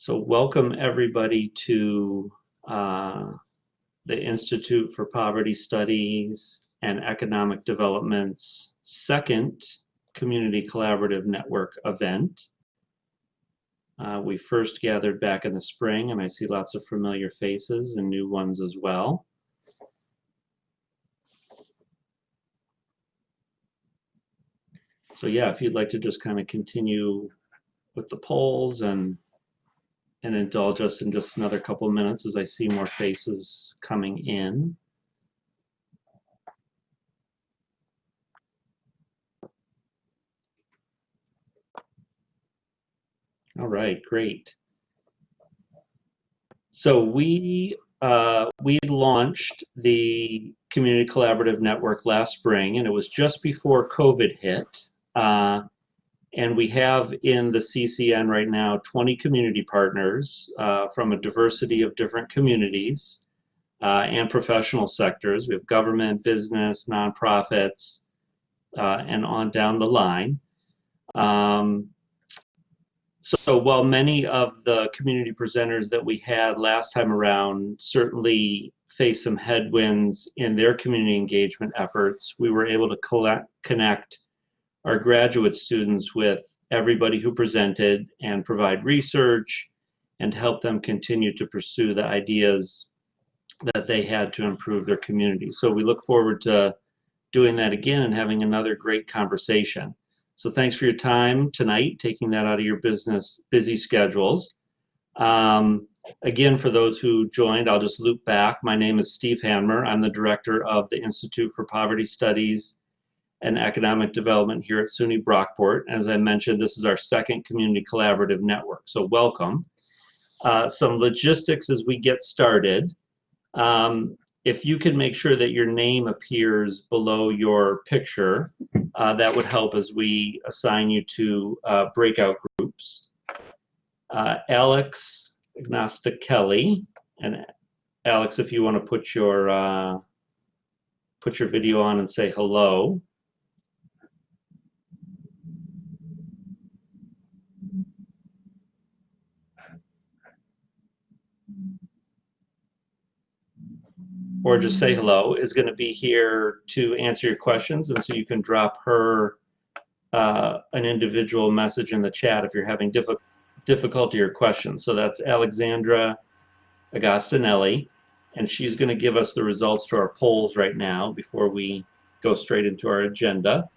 So welcome everybody to the Institute for Poverty Studies and Economic Development's second Community Collaborative Network event. We first gathered back in the spring, and I see lots of familiar faces and new ones as well. So yeah, if you'd like to just kind of continue with the polls and indulge us in just another couple of minutes as I see more faces coming in. All right, great. So we launched the Community Collaborative Network last spring, and it was just before COVID hit. And we have in the CCN right now 20 community partners from a diversity of different communities and professional sectors. We have government, business, nonprofits, and on down the line. So while many of the community presenters that we had last time around certainly faced some headwinds in their community engagement efforts, we were able to connect our graduate students with everybody who presented and provide research and help them continue to pursue the ideas that they had to improve their community. So we look forward to doing that again and having another great conversation. So thanks for your time tonight, taking that out of your busy schedules. Again, for those who joined, I'll just loop back. My name is Steve Hanmer. I'm the director of the Institute for Poverty Studies and Economic Development here at SUNY Brockport. As I mentioned, this is our second community collaborative network, so welcome. Some logistics as we get started. If you can make sure that your name appears below your picture, that would help as we assign you to breakout groups. Alex Agnostic Kelly, and Alex, if you want to put your video on and say hello. Or just say hello, is going to be here to answer your questions, and so you can drop her an individual message in the chat if you're having difficulty or questions. So that's Alexandra Agostinelli, and she's going to give us the results to our polls right now before we go straight into our agenda.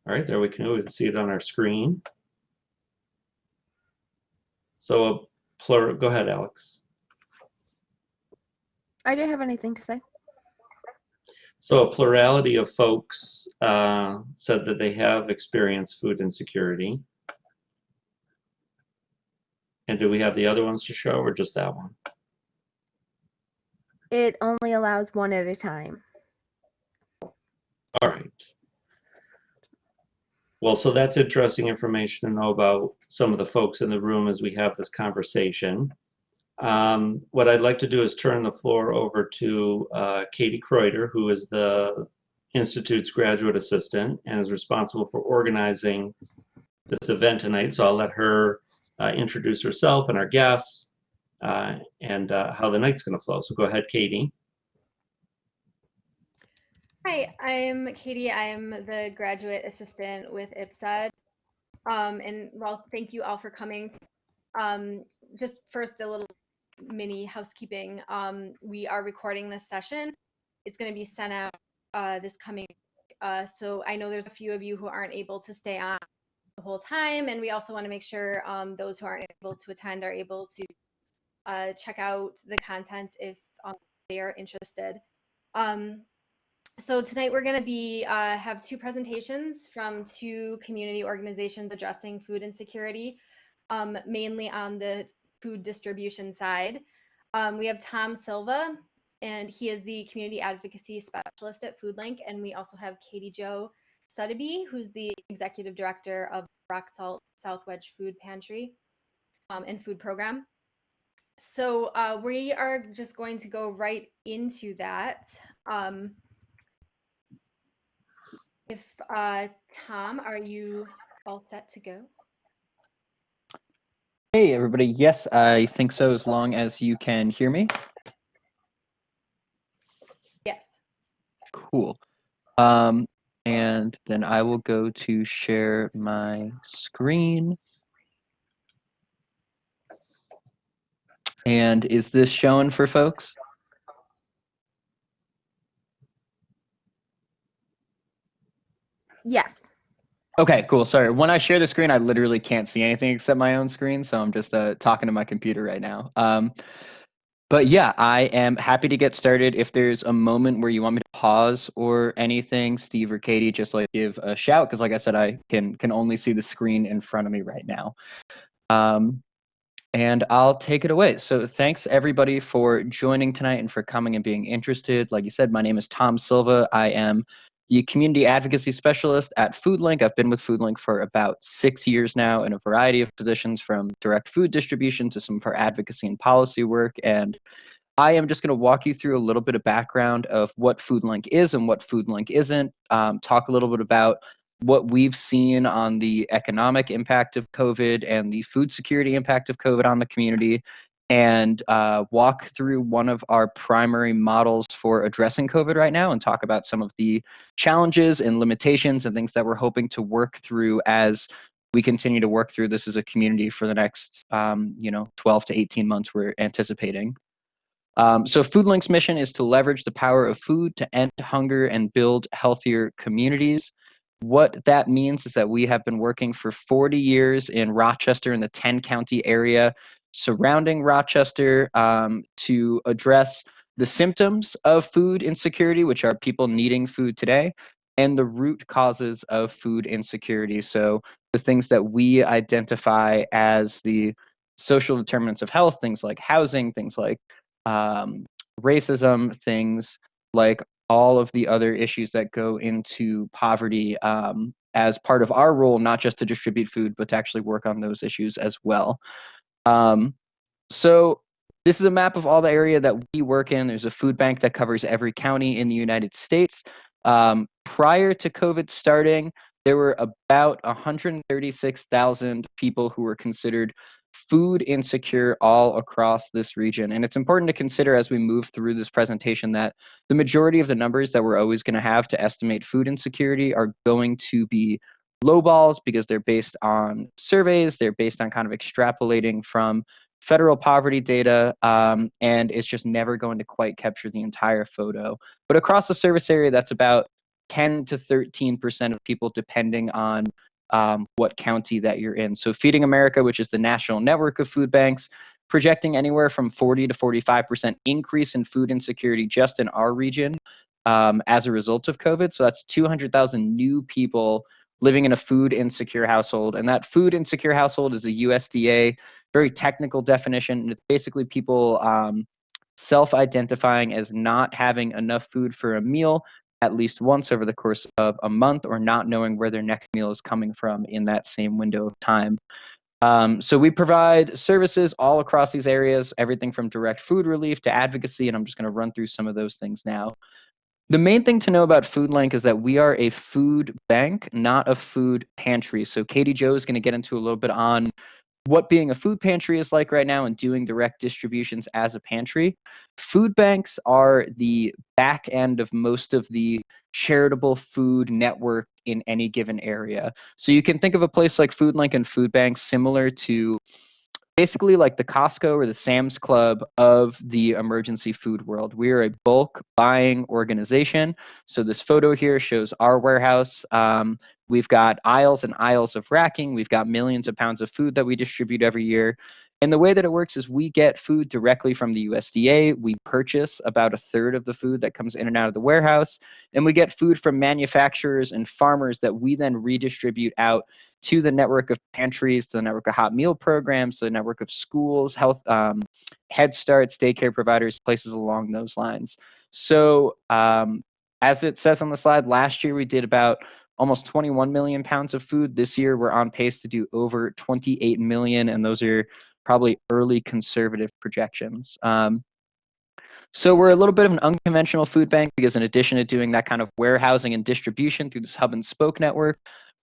All right, there we can see it on our screen. So go ahead, Alex. I didn't have anything to say. So a plurality of folks said that they have experienced food insecurity. And do we have the other ones to show, or just that one? It only allows one at a time. All right. Well, so that's interesting information to know about some of the folks in the room as we have this conversation. What I'd like to do is turn the floor over to Katie Kreuter, who is the Institute's graduate assistant and is responsible for organizing this event tonight. So I'll let her introduce herself and our guests and how the night's going to flow. So go ahead, Katie. Hi, I'm Katie. I'm the graduate assistant with IPSED. And well, thank you all for coming. Just first, a little mini housekeeping. We are recording this session. It's going to be sent out this coming week. So I know there's a few of you who aren't able to stay on the whole time, and we also want to make sure those who aren't able to attend are able to check out the content if they are interested. So tonight we're going to have two presentations from two community organizations addressing food insecurity, mainly on the food distribution side. We have Tom Silva, and he is the community advocacy specialist at Foodlink, and we also have Katie Jo Sotheby, who's the executive director of Rock Salt South Wedge Food Pantry and Food Program. So we are just going to go right into that. If Tom, are you all set to go? Hey everybody, yes, I think so, as long as you can hear me. Yes. Cool. And then I will go to share my screen. And is this showing for folks? Yes. Okay, cool. Sorry. When I share the screen, I literally can't see anything except my own screen, so I'm just talking to my computer right now. But yeah, I am happy to get started. If there's a moment where you want me to pause or anything, Steve or Katie, just like give a shout, because like I said, I can only see the screen in front of me right now. And I'll take it away. So thanks everybody for joining tonight and for coming and being interested. Like you said, my name is Tom Silva. I am the community advocacy specialist at Foodlink. I've been with Foodlink for about 6 years now in a variety of positions, from direct food distribution to some of our advocacy and policy work. And I am just going to walk you through a little bit of background of what Foodlink is and what Foodlink isn't, talk a little bit about what we've seen on the economic impact of COVID and the food security impact of COVID on the community, and walk through one of our primary models for addressing COVID right now and talk about some of the challenges and limitations and things that we're hoping to work through as we continue to work through this as a community for the next 12 to 18 months we're anticipating. So Foodlink's mission is to leverage the power of food to end hunger and build healthier communities. What that means is that we have been working for 40 years in Rochester and the 10-county area surrounding Rochester to address the symptoms of food insecurity, which are people needing food today, and the root causes of food insecurity. So the things that we identify as the social determinants of health, things like housing, things like racism, things like all of the other issues that go into poverty, as part of our role, not just to distribute food, but to actually work on those issues as well. So this is a map of all the area that we work in. There's a food bank that covers every county in the United States. Prior to COVID starting, there were about 136,000 people who were considered food insecure all across this region. And it's important to consider as we move through this presentation that the majority of the numbers that we're always going to have to estimate food insecurity are going to be lowballs, because they're based on surveys, they're based on kind of extrapolating from federal poverty data, and it's just never going to quite capture the entire photo. But across the service area, that's about 10 to 13% of people, depending on what county that you're in. So Feeding America, which is the national network of food banks, projecting anywhere from 40 to 45% increase in food insecurity just in our region as a result of COVID. So that's 200,000 new people living in a food insecure household. And that food insecure household is a USDA very technical definition. And it's basically people self-identifying as not having enough food for a meal at least once over the course of a month, or not knowing where their next meal is coming from in that same window of time. So we provide services all across these areas, everything from direct food relief to advocacy, and I'm just going to run through some of those things now. The main thing to know about Foodlink is that we are a food bank, not a food pantry. So Katie Jo is going to get into a little bit on what being a food pantry is like right now and doing direct distributions as a pantry. Food banks are the back end of most of the charitable food network in any given area. So you can think of a place like Foodlink and food banks similar to basically like the Costco or the Sam's Club of the emergency food world. We are a bulk buying organization. So this photo here shows our warehouse. We've got aisles and aisles of racking. We've got millions of pounds of food that we distribute every year. And the way that it works is we get food directly from the USDA. We purchase about a third of the food that comes in and out of the warehouse. And we get food from manufacturers and farmers that we then redistribute out to the network of pantries, to the network of hot meal programs, to the network of schools, health, Head Starts, daycare providers, places along those lines. So as it says on the slide, last year we did about almost 21 million pounds of food. This year we're on pace to do over 28 million, and those are probably early conservative projections. So we're a little bit of an unconventional food bank because in addition to doing that kind of warehousing and distribution through this hub and spoke network,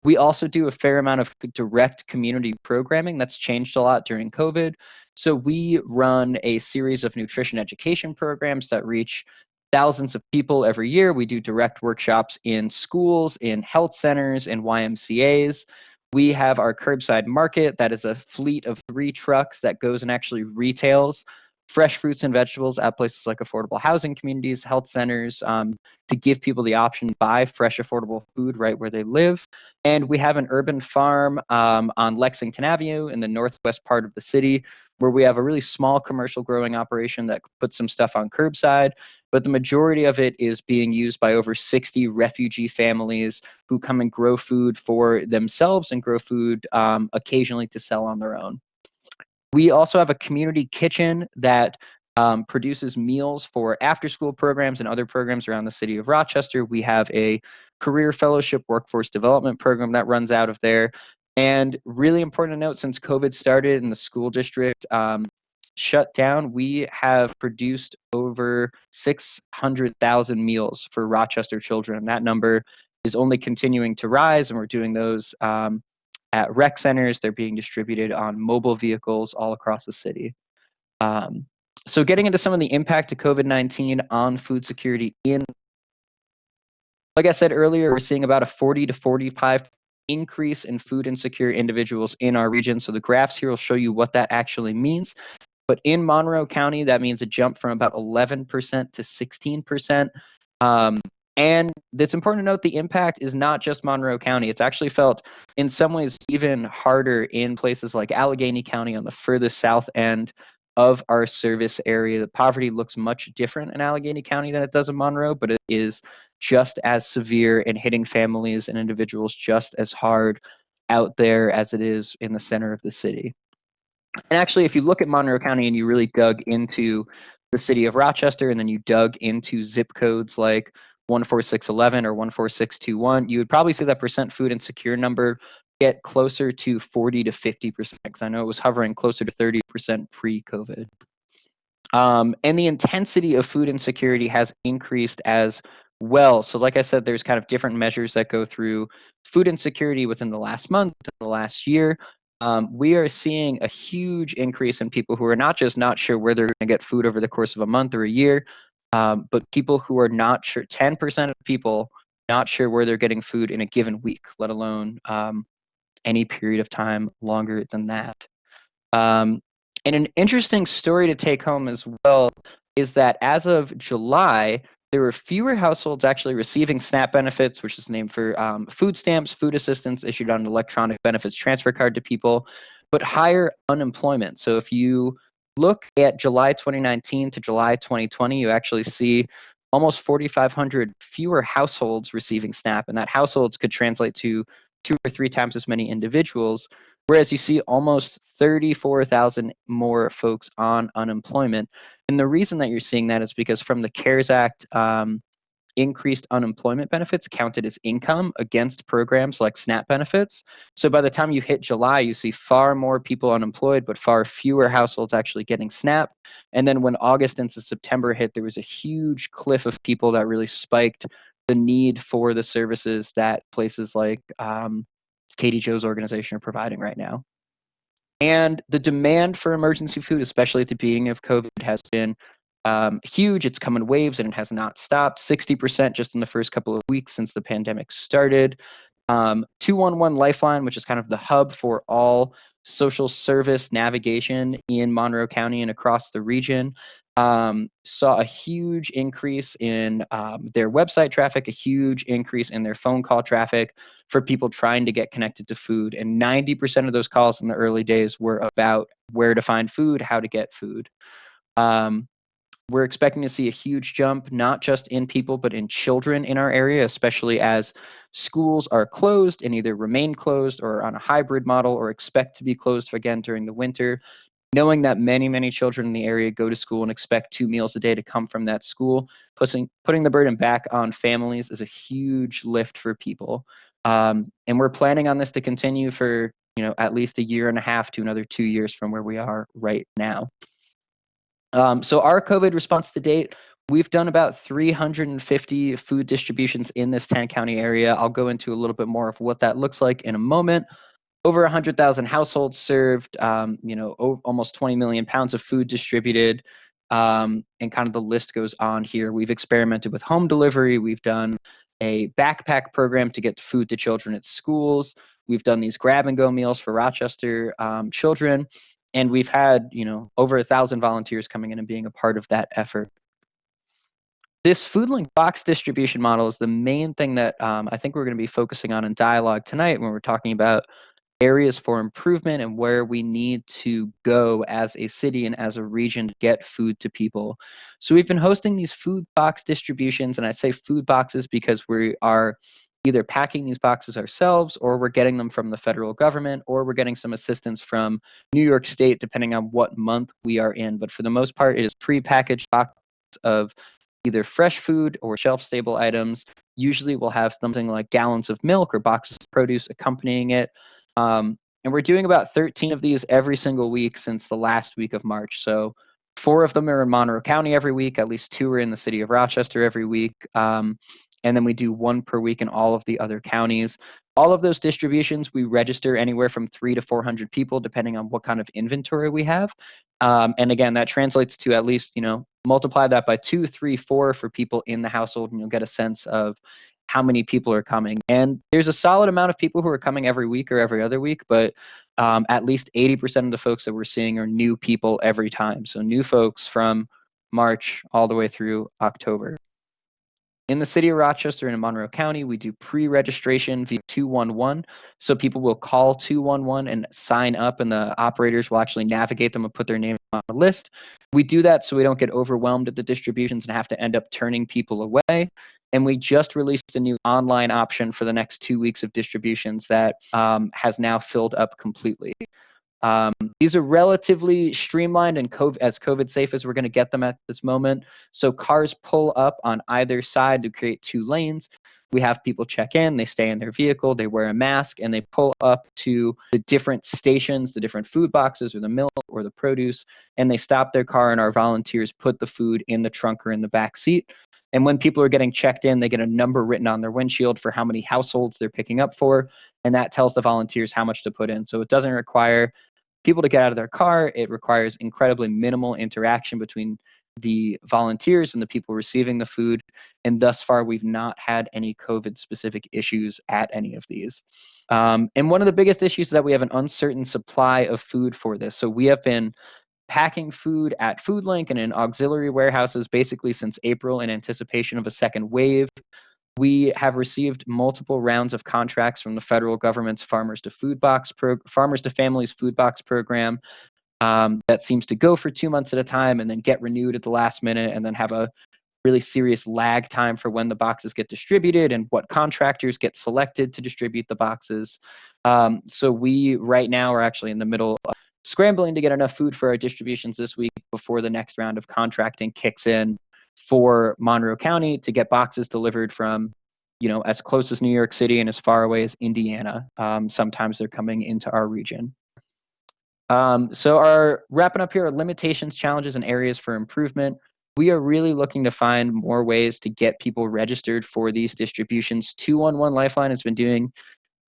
we also do a fair amount of direct community programming that's changed a lot during COVID. So we run a series of nutrition education programs that reach thousands of people every year. We do direct workshops in schools, in health centers, in YMCAs. We have our curbside market that is a fleet of 3 trucks that goes and actually retails fresh fruits and vegetables at places like affordable housing communities, health centers, to give people the option to buy fresh, affordable food right where they live. And we have an urban farm on Lexington Avenue in the northwest part of the city, where we have a really small commercial growing operation that puts some stuff on curbside, but the majority of it is being used by over 60 refugee families who come and grow food for themselves and grow food occasionally to sell on their own. We also have a community kitchen that produces meals for after-school programs and other programs around the city of Rochester. We have a career fellowship workforce development program that runs out of there. And really important to note, since COVID started and the school district shut down, we have produced over 600,000 meals for Rochester children. And that number is only continuing to rise, and we're doing those at rec centers. They're being distributed on mobile vehicles all across the city. So getting into some of the impact of COVID-19 on food security like I said earlier, we're seeing about a 40 to 45 increase in food insecure individuals in our region. So the graphs here will show you what that actually means. But in Monroe County, that means a jump from about 11% to 16%. And it's important to note the impact is not just Monroe County. It's actually felt in some ways even harder in places like Allegheny County on the furthest south end of our service area. The poverty looks much different in Allegheny County than it does in Monroe, but it is just as severe and hitting families and individuals just as hard out there as it is in the center of the city. And actually, if you look at Monroe County and you really dug into the city of Rochester and then you dug into zip codes like 14611 or 14621, you would probably see that percent food insecure number get closer to 40 to 50%, because I know it was hovering closer to 30% pre-COVID. And the intensity of food insecurity has increased as well. So like I said, there's kind of different measures that go through food insecurity within the last month, the last year. We are seeing a huge increase in people who are not just not sure where they're going to get food over the course of a month or a year, but people who are not sure, 10% of people not sure where they're getting food in a given week, let alone any period of time longer than that. And an interesting story to take home as well is that as of July, there were fewer households actually receiving SNAP benefits, which is named for food stamps, food assistance issued on an electronic benefits transfer card to people, but higher unemployment. So if you look at July 2019 to July 2020, you actually see almost 4,500 fewer households receiving SNAP, and that households could translate to 2 or 3 times as many individuals, whereas you see almost 34,000 more folks on unemployment. And the reason that you're seeing that is because from the CARES Act, increased unemployment benefits counted as income against programs like SNAP benefits. So by the time you hit July, you see far more people unemployed, but far fewer households actually getting SNAP. And then when August into September hit, there was a huge cliff of people that really spiked the need for the services that places like Katie Jo's organization are providing right now. And the demand for emergency food, especially at the beginning of COVID, has been huge. It's come in waves and it has not stopped. 60% just in the first couple of weeks since the pandemic started. 211 Lifeline, which is kind of the hub for all social service navigation in Monroe County and across the region, saw a huge increase in their website traffic, a huge increase in their phone call traffic for people trying to get connected to food. And 90% of those calls in the early days were about where to find food, how to get food. We're expecting to see a huge jump, not just in people, but in children in our area, especially as schools are closed and either remain closed or on a hybrid model or expect to be closed again during the winter. Knowing that many, many children in the area go to school and expect 2 meals a day to come from that school, putting the burden back on families is a huge lift for people. And we're planning on this to continue for at least a year and a half to another 2 years from where we are right now. So our COVID response to date, we've done about 350 food distributions in this 10-county area. I'll go into a little bit more of what that looks like in a moment. Over 100,000 households served, almost 20 million pounds of food distributed, and kind of the list goes on here. We've experimented with home delivery. We've done a backpack program to get food to children at schools. We've done these grab-and-go meals for Rochester children, and we've had, over 1,000 volunteers coming in and being a part of that effort. This Foodlink box distribution model is the main thing that I think we're going to be focusing on in dialogue tonight when we're talking about areas for improvement and where we need to go as a city and as a region to get food to people. So we've been hosting these food box distributions, and I say food boxes because we are either packing these boxes ourselves, or we're getting them from the federal government, or we're getting some assistance from New York State, depending on what month we are in. But for the most part, it is pre-packaged boxes of either fresh food or shelf-stable items. Usually we'll have something like gallons of milk or boxes of produce accompanying it. And we're doing about 13 of these every single week since the last week of March. So 4 of them are in Monroe County every week, at least 2 are in the city of Rochester every week. And then we do 1 per week in all of the other counties. All of those distributions, we register anywhere from 300 to 400 people, depending on what kind of inventory we have. And again, that translates to at least, multiply that by 2, 3, 4 for people in the household, and you'll get a sense of how many people are coming. And there's a solid amount of people who are coming every week or every other week, but at least 80% of the folks that we're seeing are new people every time. So new folks from March all the way through October. In the city of Rochester and in Monroe County, we do pre-registration via 211. So people will call 211 and sign up, and the operators will actually navigate them and put their name on a list. We do that so we don't get overwhelmed at the distributions and have to end up turning people away. And we just released a new online option for the next 2 weeks of distributions that has now filled up completely. These are relatively streamlined and as COVID safe as we're going to get them at this moment. So cars pull up on either side to create 2 lanes. We have people check in, they stay in their vehicle, they wear a mask, and they pull up to the different stations, the different food boxes or the milk or the produce, and they stop their car, and our volunteers put the food in the trunk or in the back seat. And when people are getting checked in, they get a number written on their windshield for how many households they're picking up for, and that tells the volunteers how much to put in. So it doesn't require people to get out of their car. It requires incredibly minimal interaction between the volunteers and the people receiving the food. And thus far, we've not had any COVID-specific issues at any of these. And one of the biggest issues is that we have an uncertain supply of food for this. So we have been packing food at Foodlink and in auxiliary warehouses basically since April in anticipation of a second wave. We have received multiple rounds of contracts from the federal government's Farmers to Families Food Box program that seems to go for 2 months at a time and then get renewed at the last minute, and then have a really serious lag time for when the boxes get distributed and what contractors get selected to distribute the boxes. So we right now are actually in the middle of scrambling to get enough food for our distributions this week before the next round of contracting kicks in for Monroe County to get boxes delivered from, as close as New York City and as far away as Indiana. Sometimes they're coming into our region. So our wrapping up here are limitations, challenges, and areas for improvement. We are really looking to find more ways to get people registered for these distributions. 211 Lifeline has been doing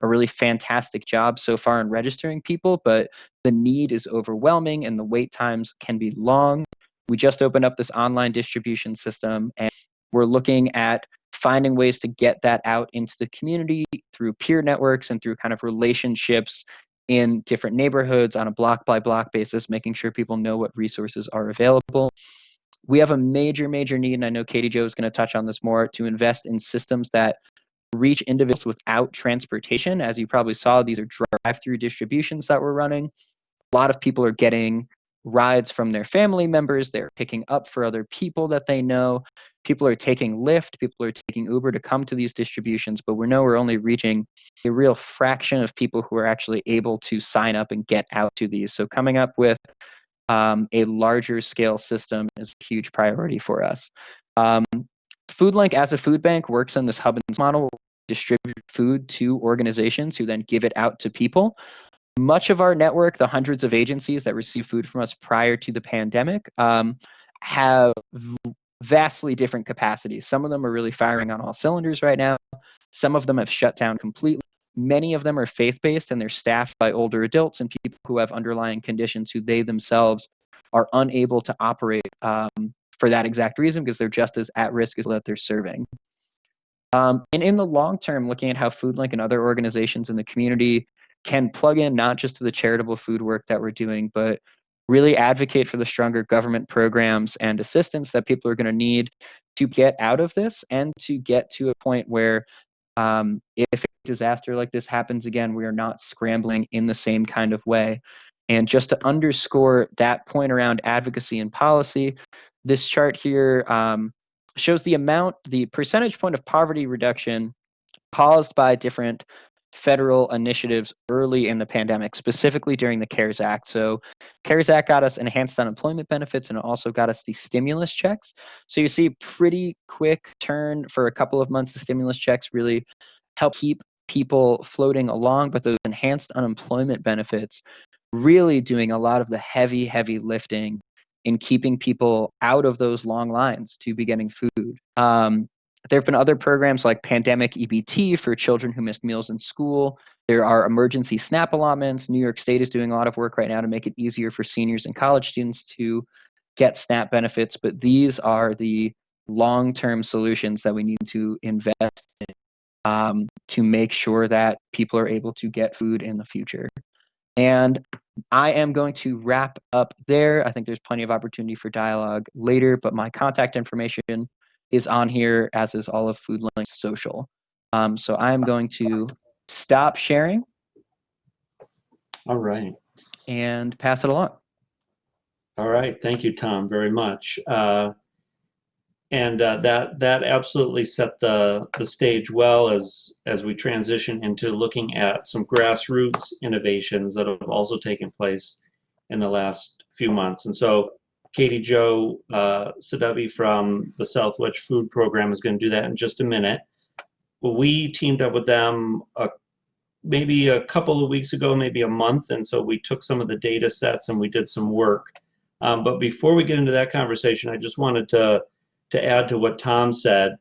a really fantastic job so far in registering people, but the need is overwhelming and the wait times can be long. We just opened up this online distribution system, and we're looking at finding ways to get that out into the community through peer networks and through kind of relationships in different neighborhoods on a block by block basis, making sure people know what resources are available. We have a major need, and I know Katie Jo is going to touch on this more, to invest in systems that reach individuals without transportation. As you probably saw, these are drive-through distributions that we're running. A lot of people are getting rides from their family members. They're picking up for other people that they know. People are taking Lyft. People are taking Uber to come to these distributions, but we're only reaching a real fraction of people who are actually able to sign up and get out to these. So coming up with a larger scale system is a huge priority for us. Foodlink as a food bank works in this hub and model, distribute food to organizations who then give it out to people. Much of our network, the hundreds of agencies that receive food from us prior to the pandemic, have vastly different capacities. Some of them are really firing on all cylinders right now. Some of them have shut down completely. Many of them are faith-based, and they're staffed by older adults and people who have underlying conditions who they themselves are unable to operate for that exact reason, because they're just as at risk as that they're serving. And in the long term, looking at how Foodlink and other organizations in the community can plug in not just to the charitable food work that we're doing, but really advocate for the stronger government programs and assistance that people are going to need to get out of this and to get to a point where if a disaster like this happens again, we are not scrambling in the same kind of way. And just to underscore that point around advocacy and policy, this chart here shows the percentage point of poverty reduction caused by different federal initiatives early in the pandemic, specifically during the CARES Act. So CARES Act got us enhanced unemployment benefits, and it also got us the stimulus checks. So you see pretty quick turn for a couple of months. The stimulus checks really help keep people floating along, but those enhanced unemployment benefits really doing a lot of the heavy lifting in keeping people out of those long lines to be getting food. There have been other programs like Pandemic EBT for children who missed meals in school. There are emergency SNAP allotments. New York State is doing a lot of work right now to make it easier for seniors and college students to get SNAP benefits. But these are the long-term solutions that we need to invest in to make sure that people are able to get food in the future. And I am going to wrap up there. I think there's plenty of opportunity for dialogue later, but my contact information is on here, as is all of Foodlink's social. So I am going to stop sharing. All right. And pass it along. All right. Thank you, Tom, very much. That absolutely set the stage well as we transition into looking at some grassroots innovations that have also taken place in the last few months. And so Katie Jo Sadavi from the South Wedge Food Program is going to do that in just a minute. We teamed up with them maybe a couple of weeks ago, maybe a month, and so we took some of the data sets and we did some work. But before we get into that conversation, I just wanted to add to what Tom said.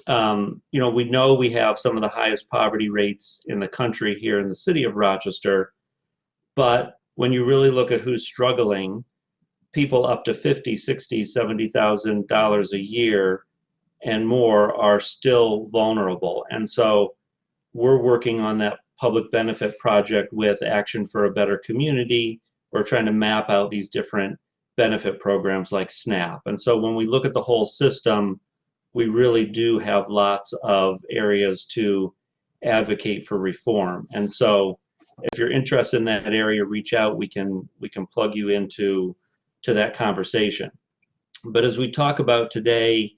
You know, we know we have some of the highest poverty rates in the country here in the city of Rochester, but when you really look at who's struggling, people up to $50,000, $60,000, $70,000 a year and more are still vulnerable. And so we're working on that public benefit project with Action for a Better Community. We're trying to map out these different benefit programs like SNAP. And so when we look at the whole system, we really do have lots of areas to advocate for reform. And so if you're interested in that area, reach out. We can plug you into that conversation. But as we talk about today,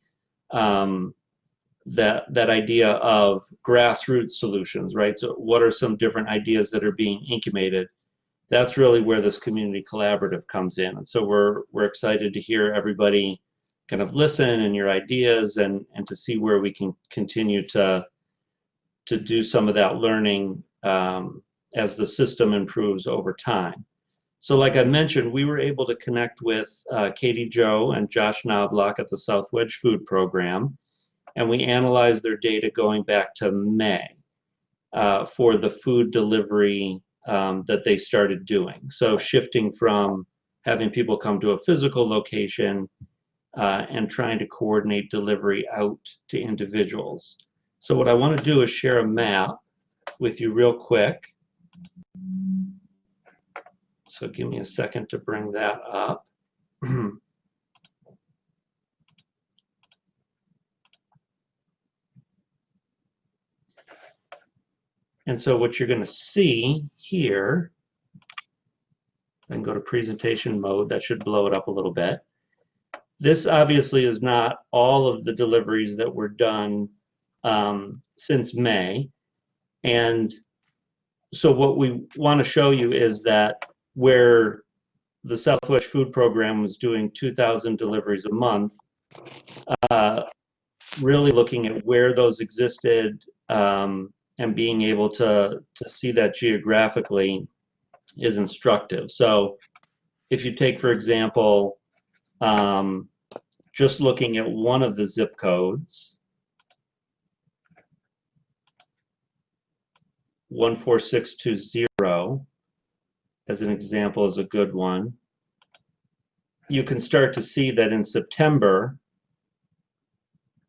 that idea of grassroots solutions, right? So what are some different ideas that are being incubated? That's really where this community collaborative comes in. And so we're excited to hear everybody kind of listen and your ideas and to see where we can continue to do some of that learning as the system improves over time. So like I mentioned, we were able to connect with Katie Jo and Josh Knobloch at the South Wedge Food Program, and we analyzed their data going back to May for the food delivery that they started doing. So shifting from having people come to a physical location and trying to coordinate delivery out to individuals. So what I want to do is share a map with you real quick. So give me a second to bring that up. And so what you're going to see here, then go to presentation mode, that should blow it up a little bit. This obviously is not all of the deliveries that were done since May. And so what we want to show you is that where the South Wedge Food Program was doing 2,000 deliveries a month, really looking at where those existed and being able to see that geographically, is instructive. So if you take, for example, just looking at one of the zip codes, 14620 as an example is a good one. You can start to see that in September,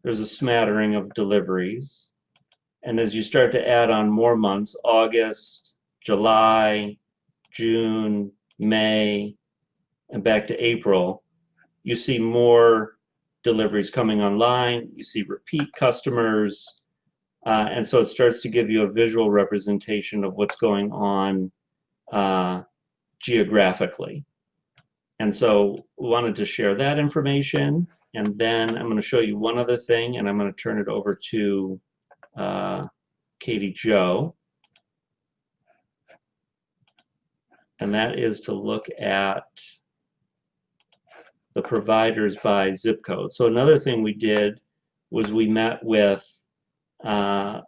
there's a smattering of deliveries. And as you start to add on more months, August, July, June, May, and back to April, you see more deliveries coming online, you see repeat customers, and so it starts to give you a visual representation of what's going on geographically. And so we wanted to share that information, and then I'm going to show you one other thing, and I'm going to turn it over to Katie Jo. And that is to look at the providers by zip code. So another thing we did was we met with a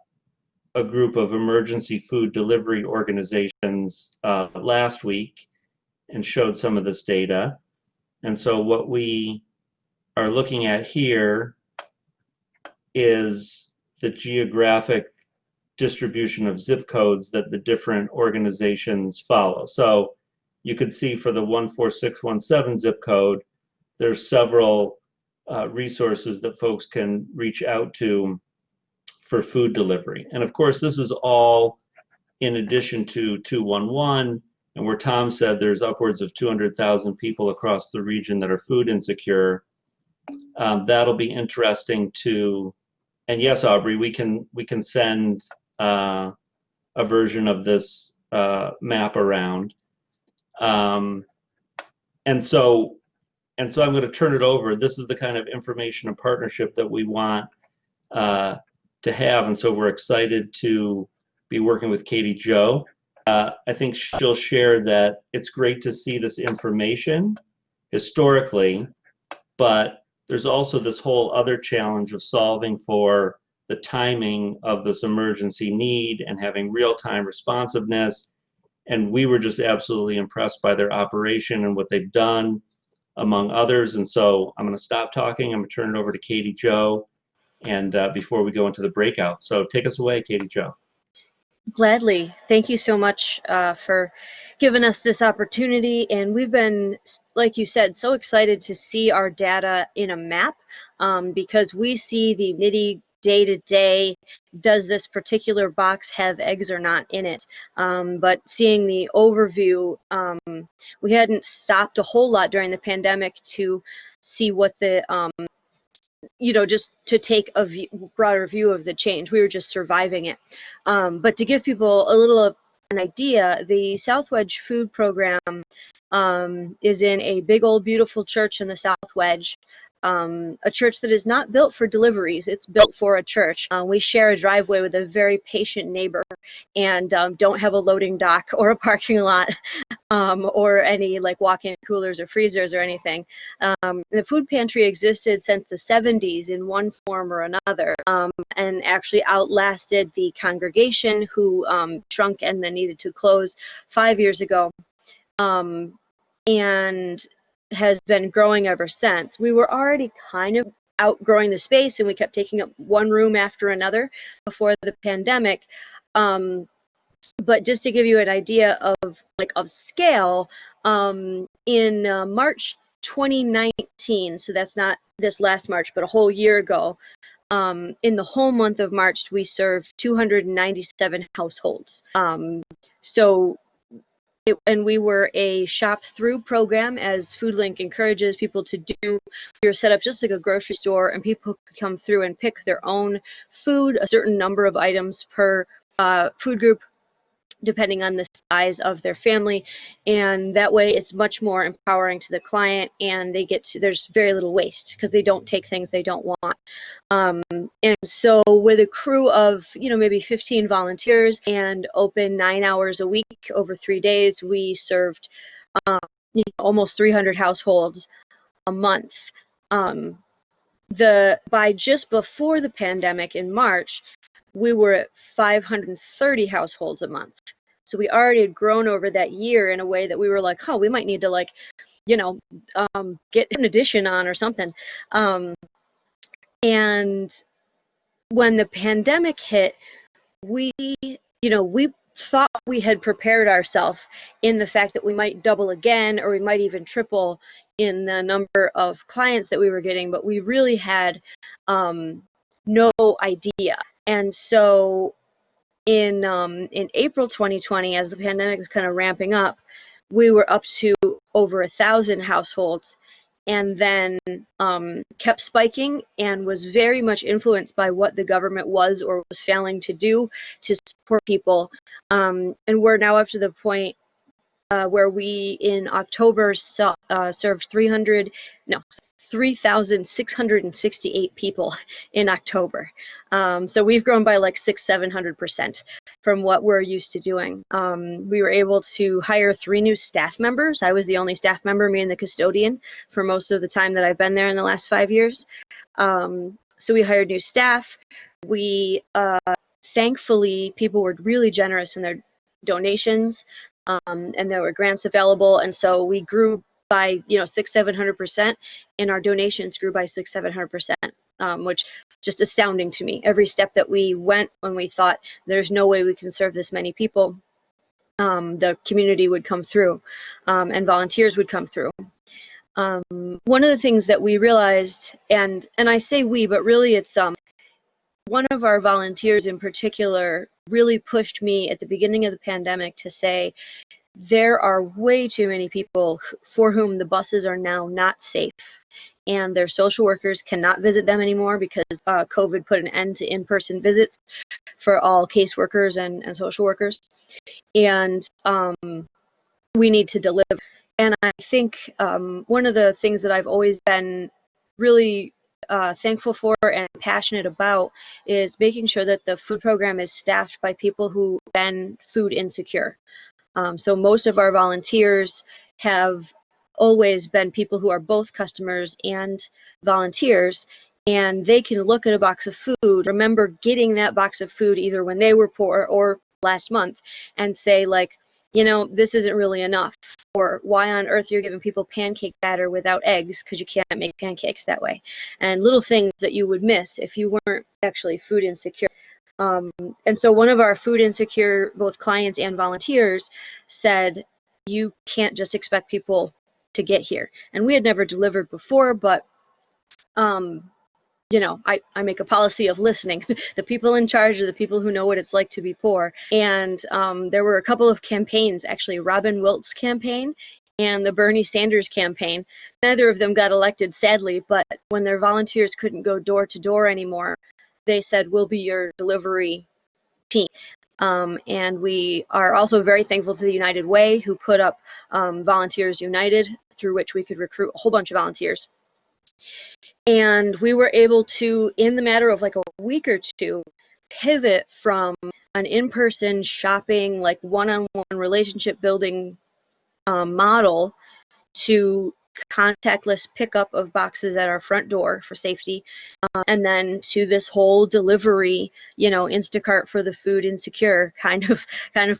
group of emergency food delivery organizations last week and showed some of this data. And so what we are looking at here is the geographic distribution of zip codes that the different organizations follow. So you could see for the 14617 zip code, there's several resources that folks can reach out to for food delivery. And of course, this is all in addition to 211, and where Tom said there's upwards of 200,000 people across the region that are food insecure. That'll be interesting to, and yes, Aubrey, we can send a version of this map around. And so I'm going to turn it over. This is the kind of information and partnership that we want to have, and so we're excited to be working with Katie Jo. I think she'll share that it's great to see this information historically, but there's also this whole other challenge of solving for the timing of this emergency need and having real-time responsiveness. And we were just absolutely impressed by their operation and what they've done, among others. And so I'm going to stop talking. I'm going to turn it over to Katie Jo, and before we go into the breakout. So take us away, Katie Jo. Gladly. Thank you so much for giving us this opportunity. And we've been, like you said, so excited to see our data in a map because we see the nitty day-to-day, does this particular box have eggs or not in it? But seeing the overview, we hadn't stopped a whole lot during the pandemic to see what the just to take a broader view of the change. We were just surviving it. But to give people a little of an idea, the South Wedge food program is in a big old beautiful church in the South Wedge. A church that is not built for deliveries, it's built for a church. We share a driveway with a very patient neighbor and don't have a loading dock or a parking lot or any like walk-in coolers or freezers or anything. The food pantry existed since the 70s in one form or another and actually outlasted the congregation who shrunk and then needed to close 5 years ago. And has been growing ever since. We were already kind of outgrowing the space and we kept taking up one room after another before the pandemic. But just to give you an idea of scale, in March 2019, so that's not this last March, but a whole year ago, in the whole month of March, we served 297 households. And we were a shop through program, as Foodlink encourages people to do. We were set up just like a grocery store, and people could come through and pick their own food, a certain number of items per food group, depending on the size of their family. And that way it's much more empowering to the client, and they get to, there's very little waste because they don't take things they don't want. And so with a crew of maybe 15 volunteers and open 9 hours a week over 3 days, we served almost 300 households a month. By just before the pandemic in March, we were at 530 households a month. So we already had grown over that year in a way that we were like, oh, we might need to like, you know, get an addition on or something. And when the pandemic hit, we thought we had prepared ourselves in the fact that we might double again, or we might even triple in the number of clients that we were getting, but we really had no idea. And so in April 2020, as the pandemic was kind of ramping up, we were up to over 1,000 households, and then kept spiking and was very much influenced by what the government was or was failing to do to support people. And we're now up to the point where we in October served 3,668 people in October. So we've grown by like 700% from what we're used to doing. We were able to hire 3 new staff members. I was the only staff member, me and the custodian, for most of the time that I've been there in the last 5 years. So we hired new staff. We thankfully, people were really generous in their donations, and there were grants available, and so we grew by 600-700%, and our donations grew by 600-700%, which just astounding to me. Every step that we went, when we thought there's no way we can serve this many people, the community would come through, and volunteers would come through. One of the things that we realized, and I say we, but really it's one of our volunteers in particular really pushed me at the beginning of the pandemic to say, there are way too many people for whom the buses are now not safe, and their social workers cannot visit them anymore because COVID put an end to in-person visits for all caseworkers and social workers. And we need to deliver. And I think one of the things that I've always been really thankful for and passionate about is making sure that the food program is staffed by people who've been food insecure. So most of our volunteers have always been people who are both customers and volunteers, and they can look at a box of food, remember getting that box of food either when they were poor or last month, and say like, this isn't really enough, or why on earth you're giving people pancake batter without eggs because you can't make pancakes that way, and little things that you would miss if you weren't actually food insecure. And so one of our food insecure, both clients and volunteers, said, you can't just expect people to get here. And we had never delivered before, but I make a policy of listening. The people in charge are the people who know what it's like to be poor. And there were a couple of campaigns, actually, Robin Wilt's campaign and the Bernie Sanders campaign. Neither of them got elected, sadly, but when their volunteers couldn't go door to door anymore, they said, we'll be your delivery team. And we are also very thankful to the United Way, who put up Volunteers United, through which we could recruit a whole bunch of volunteers. And we were able to, in the matter of like a week or two, pivot from an in-person shopping, like one-on-one relationship building model to contactless pickup of boxes at our front door for safety, and then to this whole delivery, Instacart for the food insecure kind of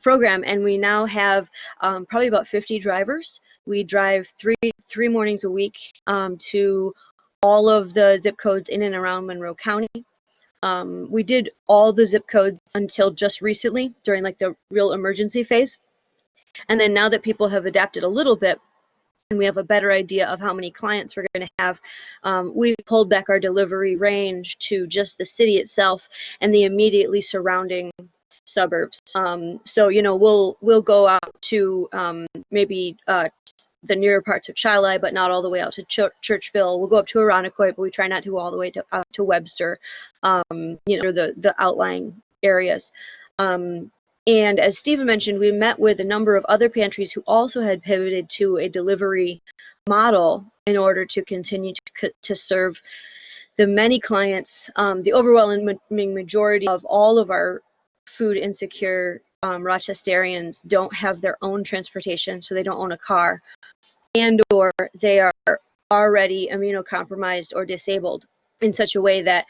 program. And we now have probably about 50 drivers. We drive three mornings a week to all of the zip codes in and around Monroe County. We did all the zip codes until just recently during like the real emergency phase. And then now that people have adapted a little bit, and we have a better idea of how many clients we're going to have, we've pulled back our delivery range to just the city itself and the immediately surrounding suburbs. So we'll go out to maybe the nearer parts of Shiloh, but not all the way out to Churchville. We'll go up to Irondequoit, but we try not to go all the way to Webster, the outlying areas. And as Stephen mentioned, we met with a number of other pantries who also had pivoted to a delivery model in order to continue to serve the many clients. The overwhelming majority of all of our food insecure Rochesterians don't have their own transportation, so they don't own a car, and or they are already immunocompromised or disabled in such a way that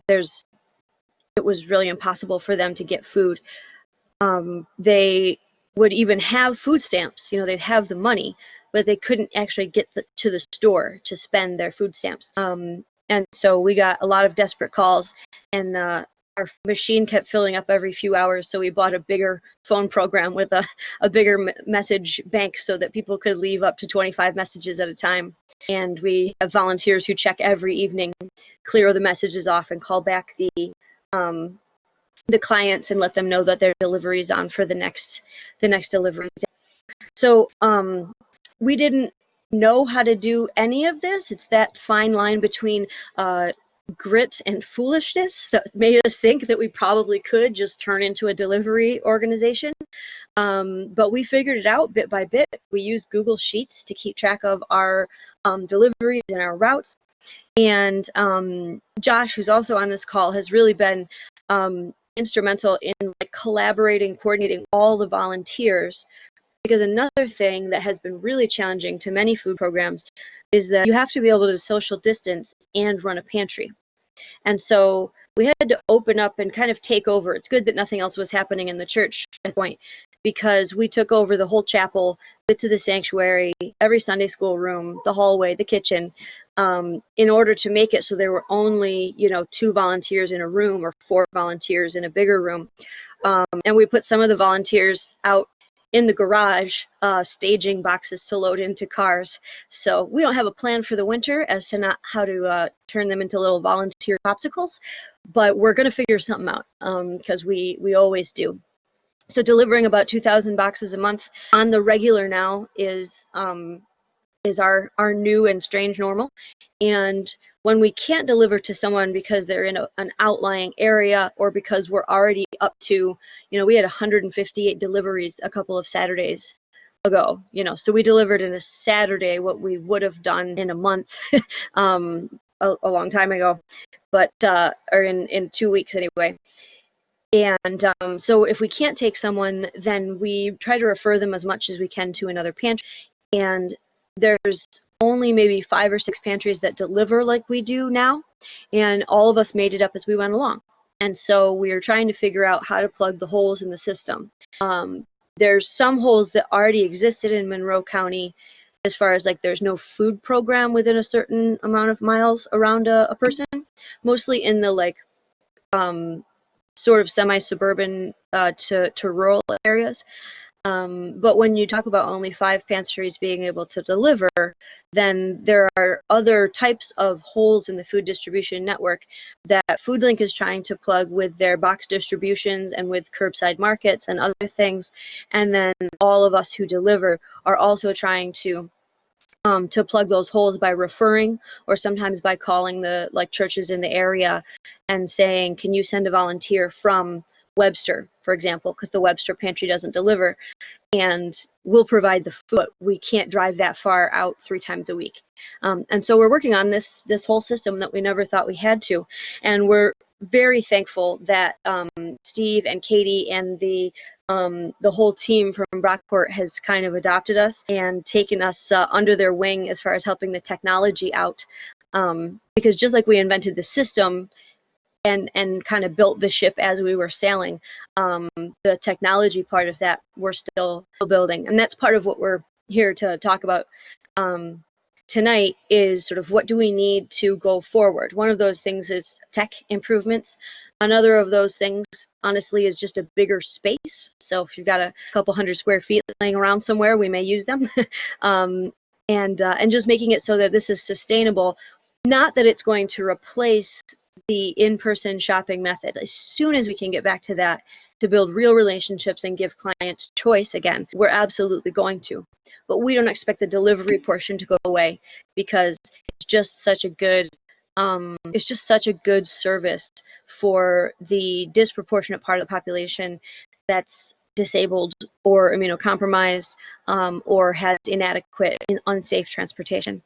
it was really impossible for them to get food. they would even have food stamps. You know, they'd have the money, but they couldn't actually get to the store to spend their food stamps. And so we got a lot of desperate calls, and our machine kept filling up every few hours. So we bought a bigger phone program with a bigger message bank so that people could leave up to 25 messages at a time. And we have volunteers who check every evening, clear the messages off, and call back the clients and let them know that their delivery is on for the next delivery day. So we didn't know how to do any of this. It's that fine line between grit and foolishness that made us think that we probably could just turn into a delivery organization. But we figured it out bit by bit. We used Google Sheets to keep track of our deliveries and our routes. And Josh, who's also on this call, has really been instrumental in like collaborating, coordinating all the volunteers. Because another thing that has been really challenging to many food programs is that you have to be able to social distance and run a pantry. And so we had to open up and kind of take over. It's good that nothing else was happening in the church at that point, because we took over the whole chapel, bits of the sanctuary, every Sunday school room, the hallway, the kitchen, in order to make it so there were only, 2 volunteers in a room or 4 volunteers in a bigger room. And we put some of the volunteers out in the garage, staging boxes to load into cars. So we don't have a plan for the winter as to how to turn them into little volunteer popsicles, but we're going to figure something out, because we always do. So delivering about 2,000 boxes a month on the regular now is our new and strange normal. And when we can't deliver to someone because they're in an outlying area, or because we're already up to, we had 158 deliveries a couple of Saturdays ago, so we delivered in a Saturday what we would have done in a month a long time ago, but or in 2 weeks anyway. And so if we can't take someone, then we try to refer them as much as we can to another pantry. And there's only maybe 5 or 6 pantries that deliver like we do now, and all of us made it up as we went along. And so we are trying to figure out how to plug the holes in the system. There's some holes that already existed in Monroe County, as far as like there's no food program within a certain amount of miles around a person, mostly in the like sort of semi-suburban to rural areas. But when you talk about only 5 pantries being able to deliver, then there are other types of holes in the food distribution network that Foodlink is trying to plug with their box distributions and with curbside markets and other things. And then all of us who deliver are also trying to plug those holes by referring, or sometimes by calling the churches in the area and saying, can you send a volunteer from Webster, for example, because the Webster pantry doesn't deliver, and we'll provide the food. We can't drive that far out 3 times a week. And so we're working on this whole system that we never thought we had to. And we're very thankful that Steve and Katie and the whole team from Brockport has kind of adopted us and taken us under their wing as far as helping the technology out. Because just like we invented the system and kind of built the ship as we were sailing, the technology part of that we're still building. And that's part of what we're here to talk about tonight, is sort of what do we need to go forward. One of those things is tech improvements. Another of those things, honestly, is just a bigger space. So if you've got a couple 100 square feet laying around somewhere, we may use them. And just making it so that this is sustainable. Not that it's going to replace the in-person shopping method. As soon as we can get back to that, to build real relationships and give clients choice again, we're absolutely going to. But we don't expect the delivery portion to go away, because it's just such a good service for the disproportionate part of the population that's disabled or immunocompromised, or has inadequate and unsafe transportation.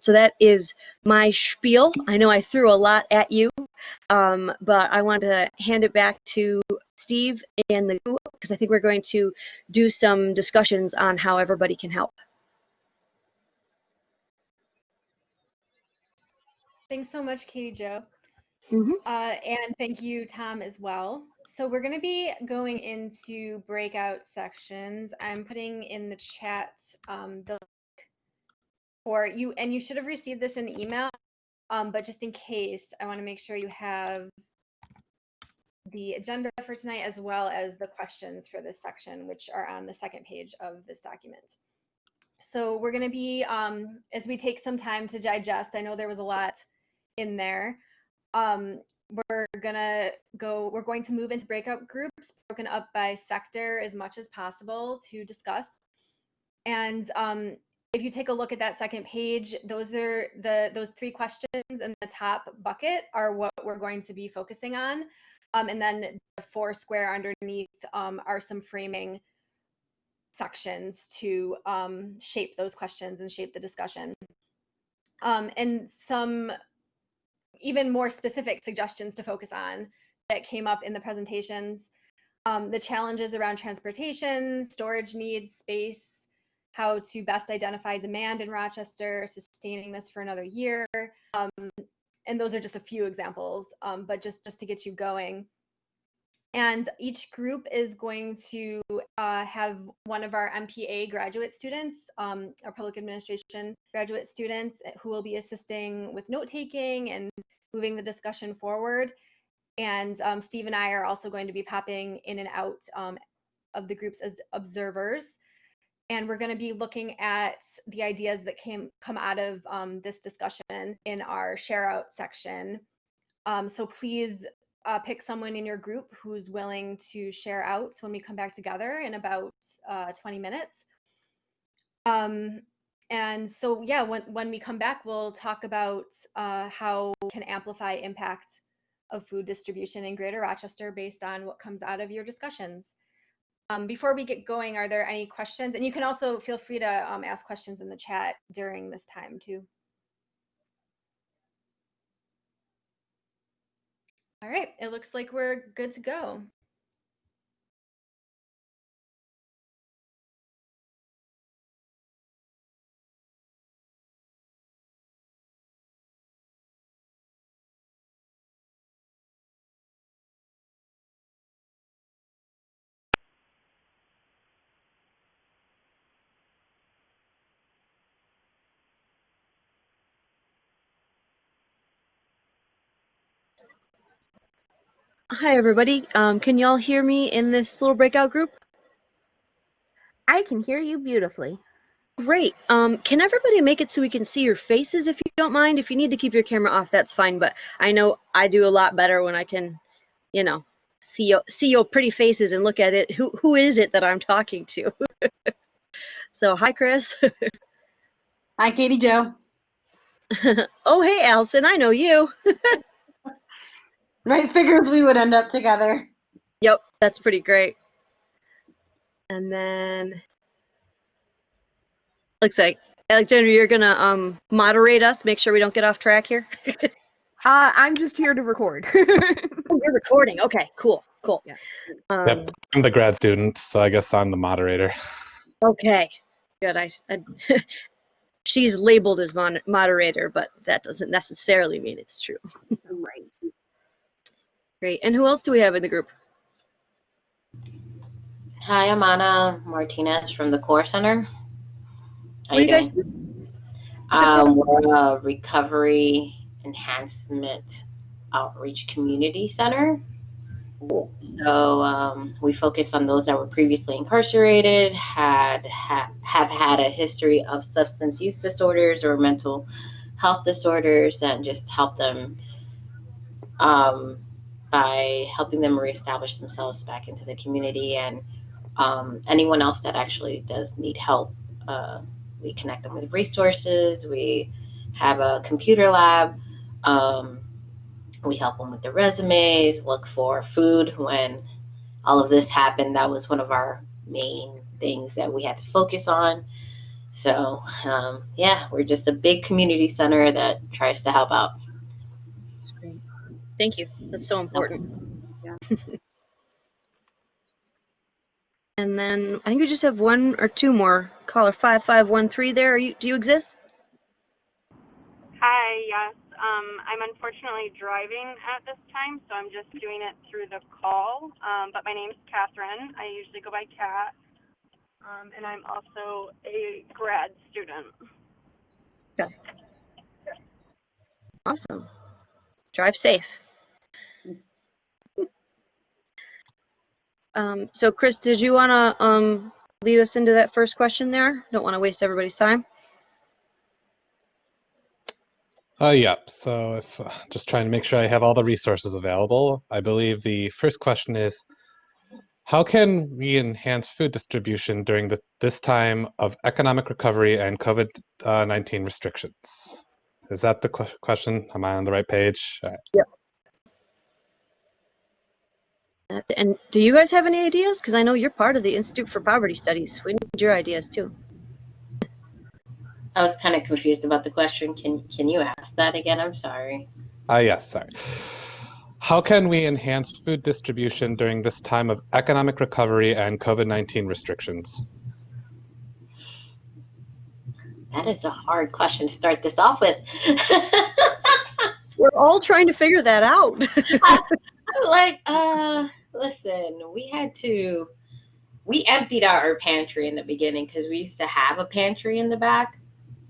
So that is my spiel. I know I threw a lot at you, but I want to hand it back to Steve and the group, because I think we're going to do some discussions on how everybody can help. Thanks so much, Katie Jo. And thank you, Tom, as well. So we're going to be going into breakout sections. I'm putting in the chat the for you, and you should have received this in email, but just in case, I want to make sure you have the agenda for tonight as well as the questions for this section, which are on the second page of this document. So we're going to be, as we take some time to digest, I know there was a lot in there. We're going to move into breakout groups broken up by sector as much as possible to discuss. And if you take a look at that second page, those are those 3 questions in the top bucket are what we're going to be focusing on. And then the 4 square underneath are some framing sections to shape those questions and shape the discussion. And some even more specific suggestions to focus on that came up in the presentations. The challenges around transportation, storage needs, space, how to best identify demand in Rochester, sustaining this for another year. And those are just a few examples, but just to get you going. And each group is going to have one of our MPA graduate students, our public administration graduate students, who will be assisting with note-taking and moving the discussion forward. And Steve and I are also going to be popping in and out of the groups as observers. And we're going to be looking at the ideas that come out of this discussion in our share out section. So please pick someone in your group who's willing to share out when we come back together in about 20 minutes. And so, yeah, when we come back, we'll talk about how we can amplify impact of food distribution in Greater Rochester based on what comes out of your discussions. Before we get going, are there any questions? And you can also feel free to ask questions in the chat during this time too. All right, it looks like we're good to go. Hi, everybody. Can y'all hear me in this little breakout group? I can hear you beautifully. Great. Can everybody make it so we can see your faces if you don't mind? If you need to keep your camera off, that's fine. But I know I do a lot better when I can, you know, see your pretty faces and look at it. Who is it that I'm talking to? So, hi, Chris. Hi, Katie Jo. Oh, hey, Allison. I know you. Right, figures we would end up together. Yep, that's pretty great. And then looks like Alexandra, you're gonna moderate us, make sure we don't get off track here. I'm just here to record. Oh, you're recording. Okay, cool. Yeah. Yep, I'm the grad student, so I guess I'm the moderator. Okay, good. She's labeled as moderator, but that doesn't necessarily mean it's true. Right. Great. And who else do we have in the group? Hi, I'm Ana Martinez from the Core Center. How What you do you guys doing? We're a recovery enhancement outreach community center. So we focus on those that were previously incarcerated, have had a history of substance use disorders or mental health disorders, and just help them by helping them reestablish themselves back into the community, and anyone else that actually does need help. We connect them with resources. We have a computer lab. We help them with their resumes, look for food. When all of this happened, that was one of our main things that we had to focus on. So yeah, we're just a big community center that tries to help out. That's great. Thank you. That's so important. Yeah. And then I think we just have one or two more. Caller 5513 there. Do you exist? Hi, yes. I'm unfortunately driving at this time, so I'm just doing it through the call. But my name's Catherine. I usually go by Kat. And I'm also a grad student. Okay. Awesome. Drive safe. So Chris, did you want to lead us into that first question there? Don't want to waste everybody's time. Yep. So if just trying to make sure I have all the resources available, I believe the first question is, how can we enhance food distribution during this time of economic recovery and COVID-19 restrictions? Is that the question? Am I on the right page? Yep. And do you guys have any ideas? Because I know you're part of the Institute for Poverty Studies. We need your ideas too. I was kind of confused about the question. Can you ask that again? I'm sorry. Yes, sorry. How can we enhance food distribution during this time of economic recovery and COVID-19 restrictions? That is a hard question to start this off with. We're all trying to figure that out. I'm like, listen, we emptied out our pantry in the beginning because we used to have a pantry in the back.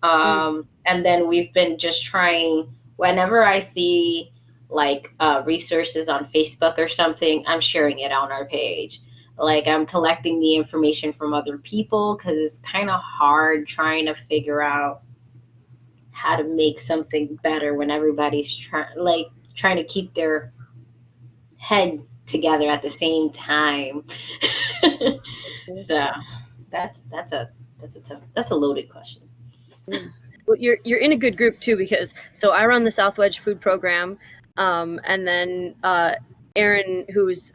And then we've been just trying, whenever I see like resources on Facebook or something, I'm sharing it on our page. Like I'm collecting the information from other people because it's kind of hard trying to figure out how to make something better when everybody's trying to keep their head together at the same time. So that's a loaded question. Well, you're in a good group too, because so I run the South Wedge food program, and then Erin, who's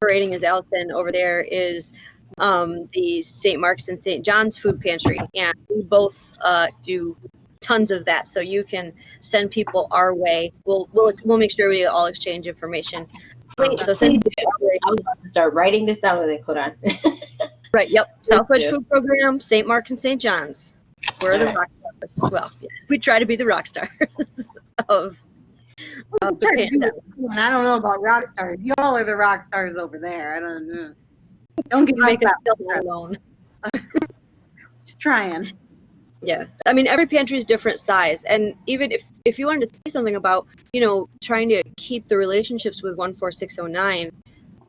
operating as Allison over there, is the St. Mark's and St. John's food pantry, and we both do tons of that. So you can send people our way. We'll make sure we all exchange information. So send people our way. I was about to start writing this down. Hold on. Right. Yep. South Wedge food program, St. Mark's and St. John's. We're the rock stars. Well, yeah, we try to be the rock stars of the pandemic. I don't know about rock stars. Y'all are the rock stars over there. I don't know. Don't get Make us that feel alone. Just trying. Yeah, I mean every pantry is different size, and even if you wanted to say something about trying to keep the relationships with 14609,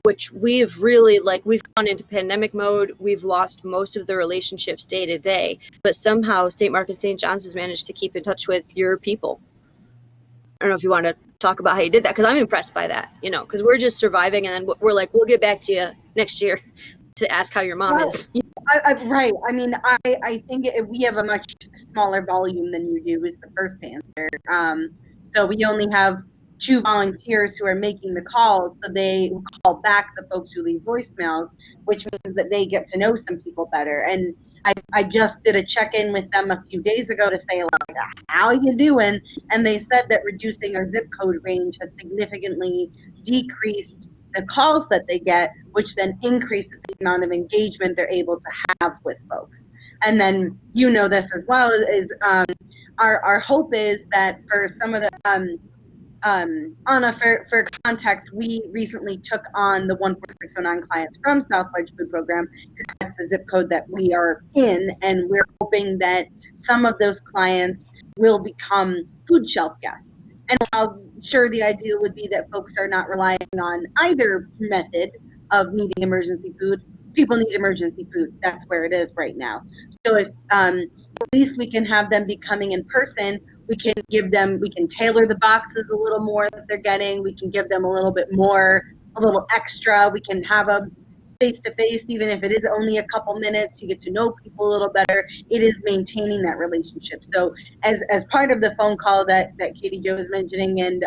which we've really we've gone into pandemic mode, we've lost most of the relationships day to day, but somehow St. Mark and St. John's has managed to keep in touch with your people. I don't know if you want to talk about how you did that, because I'm impressed by that, because we're just surviving, and then we're like, we'll get back to you next year to ask how your mom is. Right. I mean, I think we have a much smaller volume than you do is the first answer. So we only have 2 volunteers who are making the calls, so they call back the folks who leave voicemails, which means that they get to know some people better. And I just did a check-in with them a few days ago to say, like, how you doing? And they said that reducing our zip code range has significantly decreased the calls that they get, which then increases the amount of engagement they're able to have with folks. And then this as well is our hope is that for some of the Anna, for context, we recently took on the 14609 clients from South Wedge Food Program because that's the zip code that we are in, and we're hoping that some of those clients will become food shelf guests. And while sure the ideal would be that folks are not relying on either method of needing emergency food, people need emergency food. That's where it is right now. So if at least we can have them be coming in person, we can tailor the boxes a little more that they're getting. We can give them a little bit more, a little extra. We can have a face-to-face, even if it is only a couple minutes. You get to know people a little better. It is maintaining that relationship. So as part of the phone call that Katie Jo is mentioning and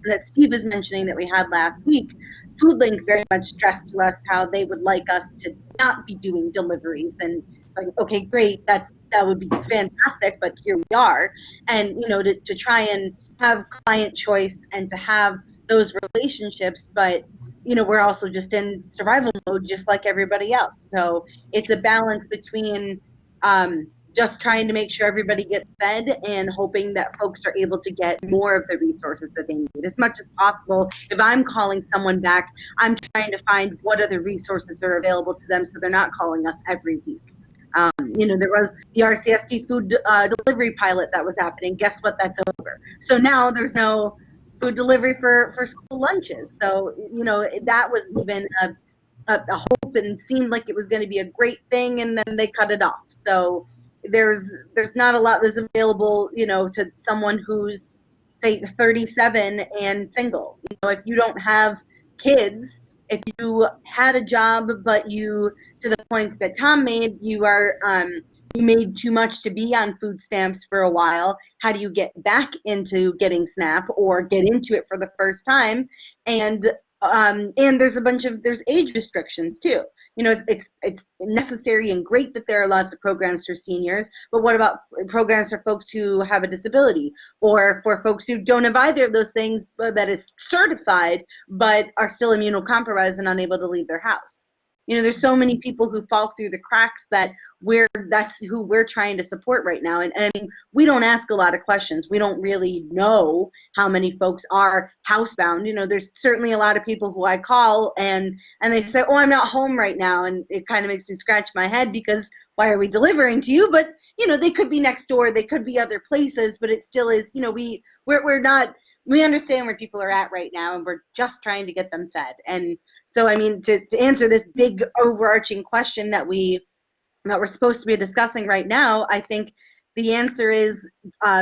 that Steve was mentioning that we had last week, Foodlink very much stressed to us how they would like us to not be doing deliveries. And it's like, okay, great, that would be fantastic, but here we are. And, to try and have client choice and to have those relationships, but, we're also just in survival mode just like everybody else. So it's a balance between just trying to make sure everybody gets fed and hoping that folks are able to get more of the resources that they need as much as possible. If I'm calling someone back, I'm trying to find what other resources are available to them so they're not calling us every week. There was the RCSD food delivery pilot that was happening. Guess what? That's over. So now there's no food delivery for school lunches. So, that was even a hope and seemed like it was going to be a great thing, and then they cut it off. So there's not a lot that's available, to someone who's, say, 37 and single. If you don't have kids, if you had a job, but you, to the point that Tom made, you made too much to be on food stamps for a while. How do you get back into getting SNAP or get into it for the first time? And there's age restrictions too. It's necessary and great that there are lots of programs for seniors, but what about programs for folks who have a disability, or for folks who don't have either of those things, but that is certified but are still immunocompromised and unable to leave their house? There's so many people who fall through the cracks that's who we're trying to support right now. And I mean, we don't ask a lot of questions. We don't really know how many folks are housebound. There's certainly a lot of people who I call and they say, oh, I'm not home right now. And it kind of makes me scratch my head, because why are we delivering to you? But, they could be next door. They could be other places, but it still is, we understand where people are at right now, and we're just trying to get them fed. And so, I mean, to answer this big overarching question that we're supposed to be discussing right now, I think the answer is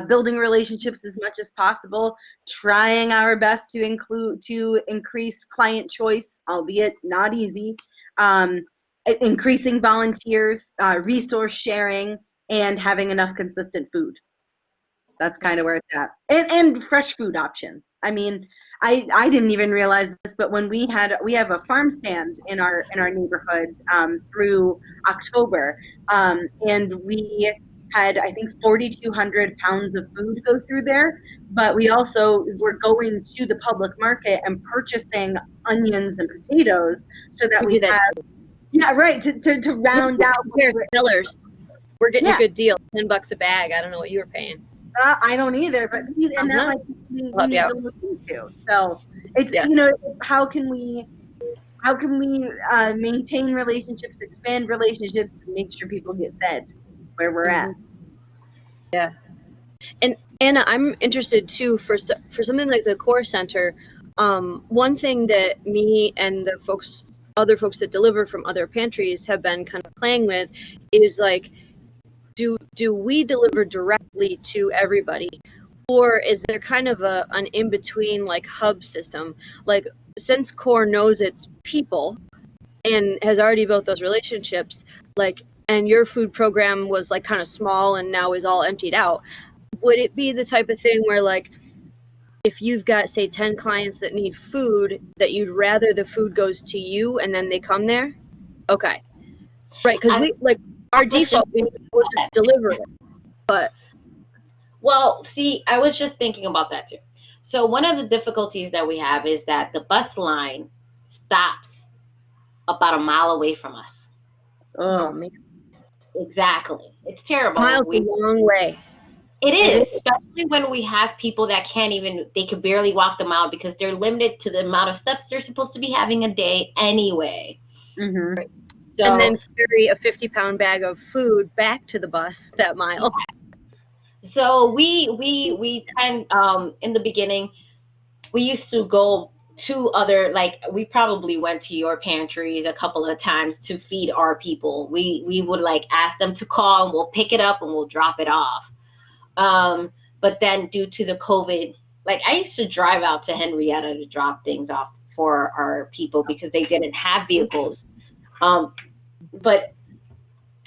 building relationships as much as possible, trying our best to increase client choice, albeit not easy, increasing volunteers, resource sharing, and having enough consistent food. That's kind of where it's at. And fresh food options. I mean, I didn't even realize this, but when we have a farm stand in our neighborhood through October, and we had, I think, 4,200 pounds of food go through there, but we also were going to the public market and purchasing onions and potatoes so that we had, yeah, right, to round out. Sellers, we're getting Yeah. a good deal, $10 a bag. I don't know what you were paying. I don't either, but see, and that might be something we need to look into. So it's how can we maintain relationships, expand relationships, and make sure people get fed? That's where we're at. Yeah, and Anna, I'm interested too for something like the Core Center. One thing that me and the other folks that deliver from other pantries have been kind of playing with is like, do we deliver directly to everybody, or is there kind of an in-between like hub system? Like, since Core knows its people and has already built those relationships, like, and your food program was like kind of small and now is all emptied out, would it be the type of thing where, like, if you've got, say, 10 clients that need food, that you'd rather the food goes to you and then they come there? Okay. Right, because we, like, our default was just deliver it, but. Well, see, I was just thinking about that too. So one of the difficulties that we have is that the bus line stops about a mile away from us. Oh, man. Exactly. It's terrible. Miles a long way. It is, especially when we have people that they can barely walk the mile because they're limited to the amount of steps they're supposed to be having a day anyway. Mm-hmm. Right. So, and then carry a 50-pound bag of food back to the bus that mile. So we tend, in the beginning, we used to go to other, like, we probably went to your pantries a couple of times to feed our people. We would like ask them to call and we'll pick it up and we'll drop it off. But then due to the COVID, like, I used to drive out to Henrietta to drop things off for our people because they didn't have vehicles. But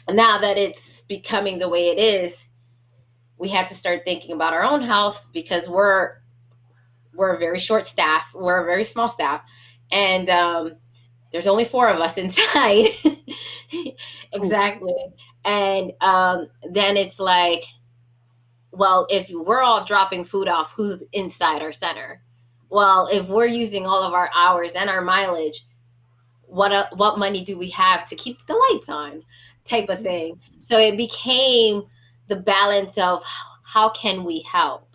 now that it's becoming the way it is, we had to start thinking about our own house because we're a very short staff. We're a very small staff, and there's only 4 of us inside. Exactly. And then it's like, well, if we're all dropping food off, who's inside our center? Well, if we're using all of our hours and our mileage, what money do we have to keep the lights on, type of thing? So it became the balance of how can we help.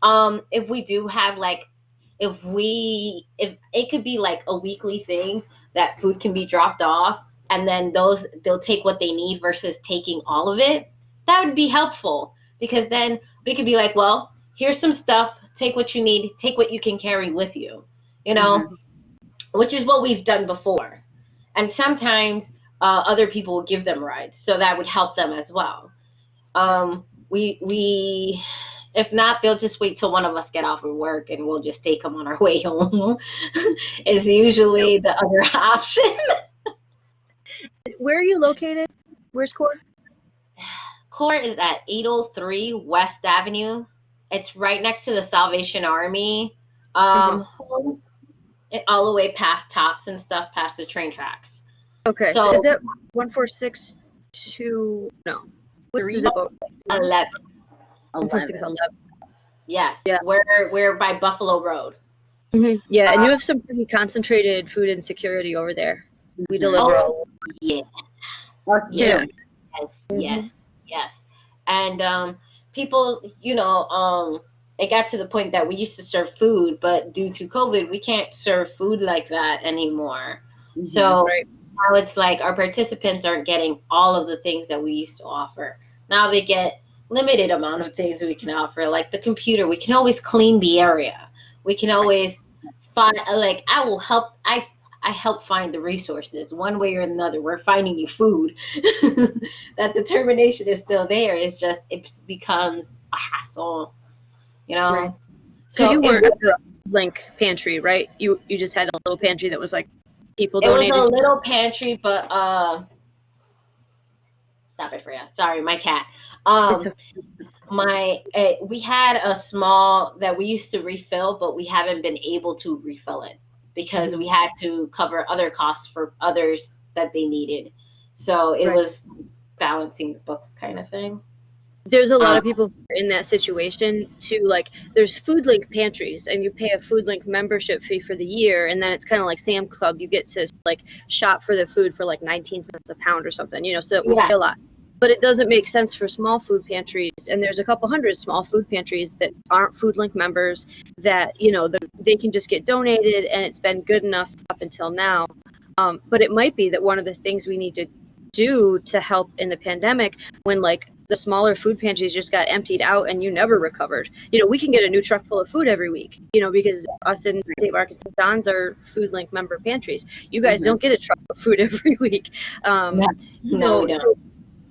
If we do have like, if it could be like a weekly thing that food can be dropped off, and then they'll take what they need versus taking all of it, that would be helpful, because then we could be like, well, here's some stuff, take what you need, take what you can carry with you, you know, which is what we've done before. And sometimes other people will give them rides, so that would help them as well. We if not, they'll just wait till one of us get off of work and we'll just take them on our way home. Is usually the other option. Where are you located? Where's Court? Court is at 803 West Avenue. It's right next to the Salvation Army. All the way past Tops and stuff, past the train tracks. Okay, so is that 1462? No. What's the zip code? 11. 1461. Yes. Yeah. We're by Buffalo Road. Yeah, and you have some pretty concentrated food insecurity over there. We deliver. Yeah. Yeah. Yes. And people, you know, it got to the point that we used to serve food, but due to COVID, we can't serve food like that anymore. So now it's like our participants aren't getting all of the things that we used to offer. Now they get limited amount of things that we can offer, like the computer. We can always clean the area. We can always find, like, I help find the resources one way or another. We're finding you food. That determination is still there. It's just, it becomes a hassle, you know? Right. So you weren't at the Link pantry, right? You just had a little pantry that was like people donated. It was a little pantry, but stop it, Freya. Sorry, my cat. We had a small that we used to refill, but we haven't been able to refill it because we had to cover other costs for others that they needed. So it was balancing the books kind of thing. There's a lot of people in that situation too. Like, there's Foodlink pantries, and you pay a Foodlink membership fee for the year, and then it's kind of like Sam Club. You get to like shop for the food for like 19 cents a pound or something, you know. So we pay a lot, but it doesn't make sense for small food pantries. And there's a couple hundred small food pantries that aren't Foodlink members that, you know, they can just get donated, and it's been good enough up until now. But it might be that one of the things we need to do to help in the pandemic, when like the smaller food pantries just got emptied out and you never recovered, you know, we can get a new truck full of food every week, you know, because us in St. Marcus and John's are Foodlink member pantries. You guys don't get a truck of food every week.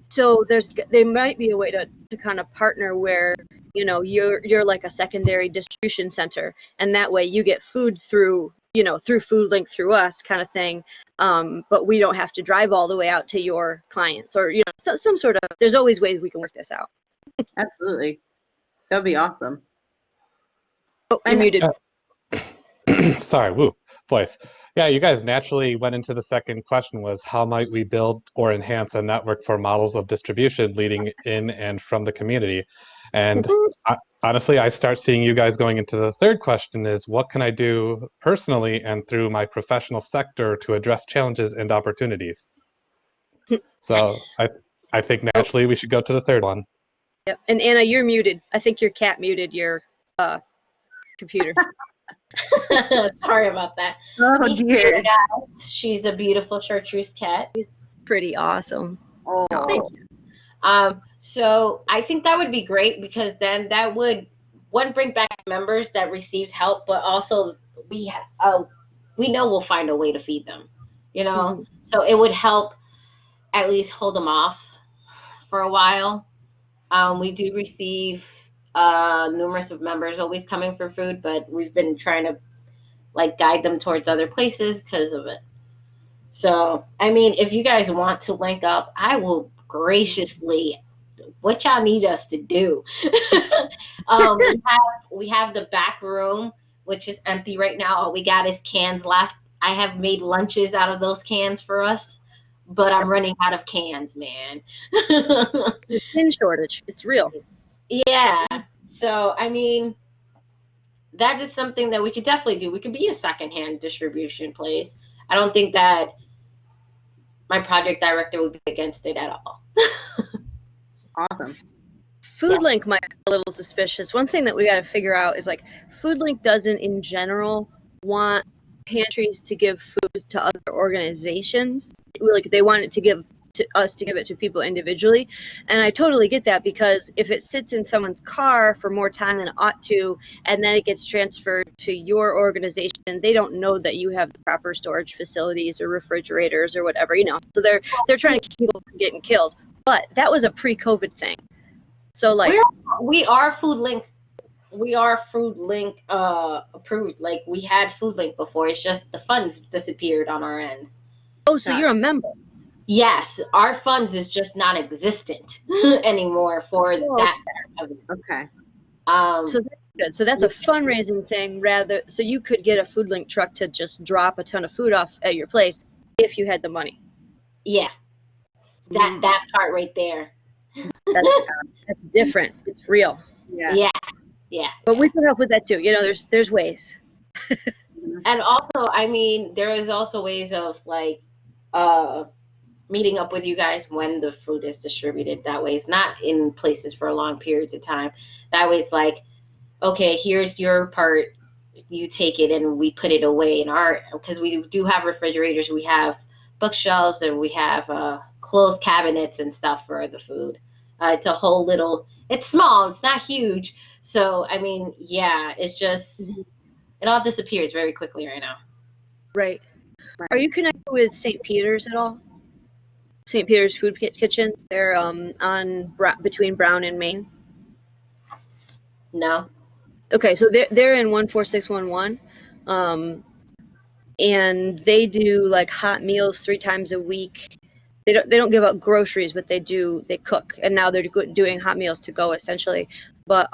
So there might be a way to kind of partner where, you know, you're like a secondary distribution center, and that way you get food through, you know, through Foodlink, through us kind of thing. But we don't have to drive all the way out to your clients, or, you know, some sort of, there's always ways we can work this out. Absolutely. That'd be awesome. Oh, I'm muted. Sorry, woo, voice. Yeah, you guys naturally went into the second question, was how might we build or enhance a network for models of distribution leading in and from the community? And honestly, I start seeing you guys going into the third question, is what can I do personally and through my professional sector to address challenges and opportunities? So I think naturally we should go to the third one. Yep. And Anna, you're muted. I think your cat muted your computer. Sorry about that. Oh dear. Guys, she's a beautiful chartreuse cat. She's pretty awesome. Oh. Thank you. So I think that would be great, because then that would, one, bring back members that received help, but also we know we'll find a way to feed them, you know. So it would help at least hold them off for a while. We do receive numerous of members always coming for food, but we've been trying to like guide them towards other places because of it. So, I mean, if you guys want to link up, I will graciously, what y'all need us to do. We have the back room, which is empty right now. All we got is cans left. I have made lunches out of those cans for us, but I'm running out of cans, man. It's in shortage. It's real. Yeah. So, I mean, that is something that we could definitely do. We could be a secondhand distribution place. I don't think that my project director would be against it at all. Awesome. Foodlink might be a little suspicious. One thing that we got to figure out is like Foodlink doesn't in general want pantries to give food to other organizations. Like they want it to give to us to give it to people individually. And I totally get that, because if it sits in someone's car for more time than it ought to, and then it gets transferred to your organization, they don't know that you have the proper storage facilities or refrigerators or whatever, So they're trying to keep people from getting killed. But that was a pre-COVID thing. So like we are Foodlink. We are Foodlink approved. Like we had Foodlink before. It's just the funds disappeared on our ends. oh, so you're a member. Yes, our funds is just non-existent anymore for that part of it. Okay. So that's good. So that's a fundraising thing rather. So you could get a Foodlink truck to just drop a ton of food off at your place if you had the money. Yeah, that part right there. That's different. It's real. Yeah. Yeah. But we can help with that too. There's ways. And also, I mean, there is also ways of like meeting up with you guys when the food is distributed. That way it's not in places for long periods of time. That way it's like, okay, here's your part, you take it, and we put it away in our, because we do have refrigerators, we have bookshelves, and we have closed cabinets and stuff for the food. It's a whole little, it's small, it's not huge. So, I mean, yeah, it's just, it all disappears very quickly right now. Right. Are you connected with St. Peter's at all? St. Peter's Food Kitchen. They're between Brown and Main. No. Okay, so they're in 14611, and they do like hot meals 3 times a week. They don't give out groceries, but they cook, and now they're doing hot meals to go essentially. But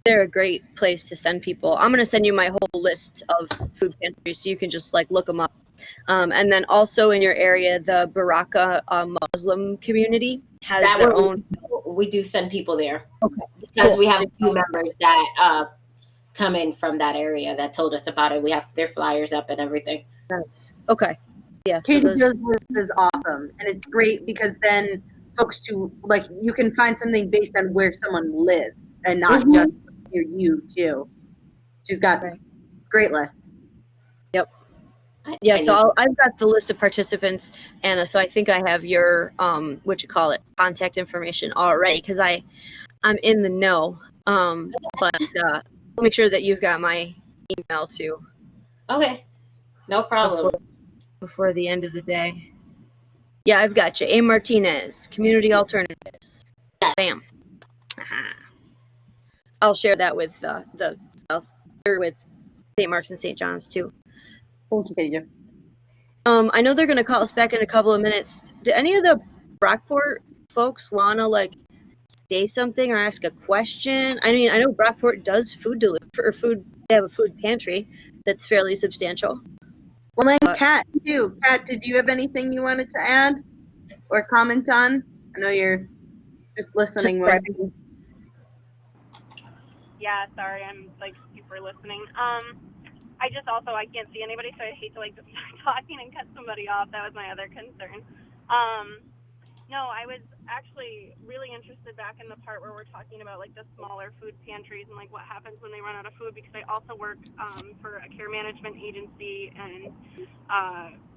they're a great place to send people. I'm gonna send you my whole list of food pantries so you can just like look them up. And then also in your area, the Baraka Muslim community has their own. We do send people there. Okay. Because Cool. we have a few members that come in from that area that told us about it. We have their flyers up and everything. Nice. Okay. Yeah. Katie's list is awesome, and it's great because then folks like you can find something based on where someone lives and not just near you too. She's got great list. Yep. Yeah, so I've got the list of participants, Anna. So I think I have your contact information already, because I'm in the know. But make sure that you've got my email too. Okay, no problem. Before the end of the day. Yeah, I've got you. A. Martinez, Community Alternatives. Yes. Bam. I'll share that with with St. Mark's and St. John's too. Okay. I know they're gonna call us back in a couple of minutes. Do any of the Brockport folks wanna like say something or ask a question? I mean, I know Brockport does food delivery or food. They have a food pantry that's fairly substantial. Well, then Kat too. Kat, did you have anything you wanted to add or comment on? I know you're just listening mostly. Yeah, sorry, I'm like super listening. I can't see anybody, so I hate to like just start talking and cut somebody off. That was my other concern. No, I was actually really interested back in the part where we're talking about like the smaller food pantries and like what happens when they run out of food, because I also work for a care management agency and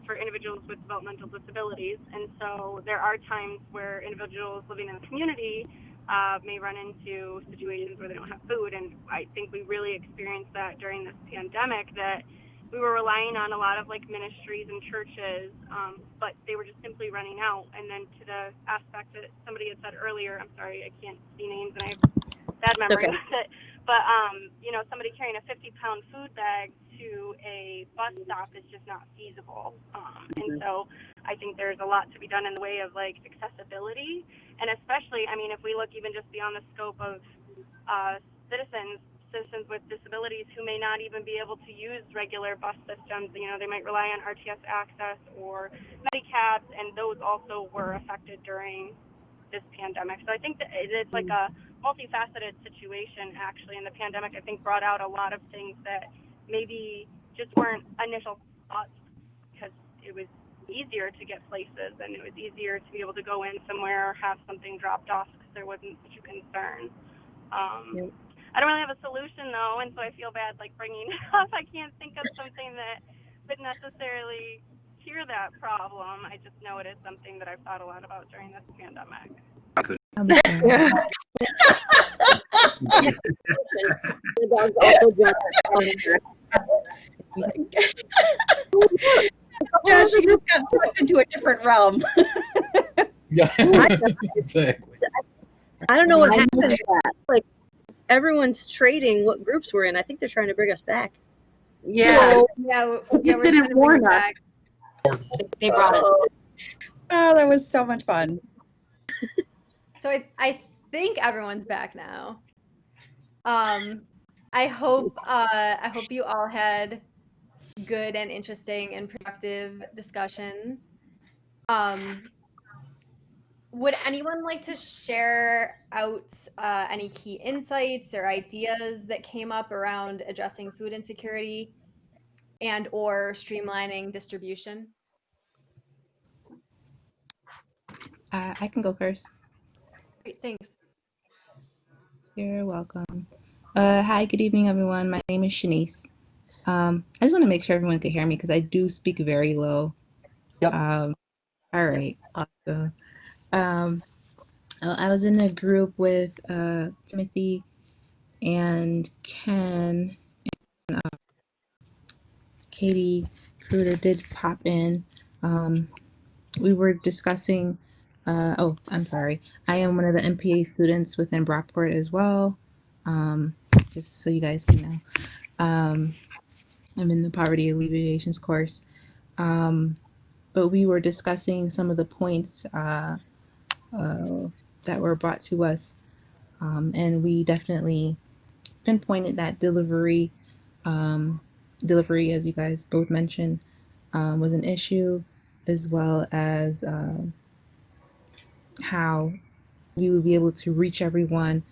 for individuals with developmental disabilities. And so there are times where individuals living in the community may run into situations where they don't have food. And I think we really experienced that during this pandemic, that we were relying on a lot of like ministries and churches, but they were just simply running out. And then to the aspect that somebody had said earlier, I'm sorry, I can't see names and I have bad memory with it, but somebody carrying a 50-pound food bag to a bus stop is just not feasible. And so I think there's a lot to be done in the way of like accessibility, and especially, I mean, if we look even just beyond the scope of citizens with disabilities who may not even be able to use regular bus systems. They might rely on RTS access or Medicabs, and those also were affected during this pandemic. So I think that it's like a multifaceted situation, actually, and the pandemic, I think, brought out a lot of things that maybe just weren't initial thoughts, because it was easier to get places and it was easier to be able to go in somewhere or have something dropped off there wasn't such a concern. Yep. I don't really have a solution though, and so I feel bad like bringing it up. I can't think of something that would necessarily cure that problem. I just know it is something that I've thought a lot about during this pandemic. I'll be quiet. The dog's also Josh, you just got sucked into a different realm. Yeah, exactly. I don't know what happened. Like everyone's trading what groups we're in. I think they're trying to bring us back. Yeah. So, yeah, They just we're didn't trying to bring warn it us. back. They brought us. Oh, that was so much fun. So I think everyone's back now. I hope you all had good and interesting and productive discussions. Would anyone like to share out any key insights or ideas that came up around addressing food insecurity and or streamlining distribution? I can go first. Great, thanks. You're welcome. Hi, good evening, everyone. My name is Shanice. I just want to make sure everyone can hear me because I do speak very low. Yep. All right, awesome. I was in a group with Timothy and Ken. Katie Kruder did pop in. We were discussing, oh, I'm sorry. I am one of the MPA students within Brockport as well, just so you guys can know. I'm in the poverty alleviations course. But we were discussing some of the points that were brought to us. And we definitely pinpointed that delivery, as you guys both mentioned, was an issue, as well as how we would be able to reach everyone.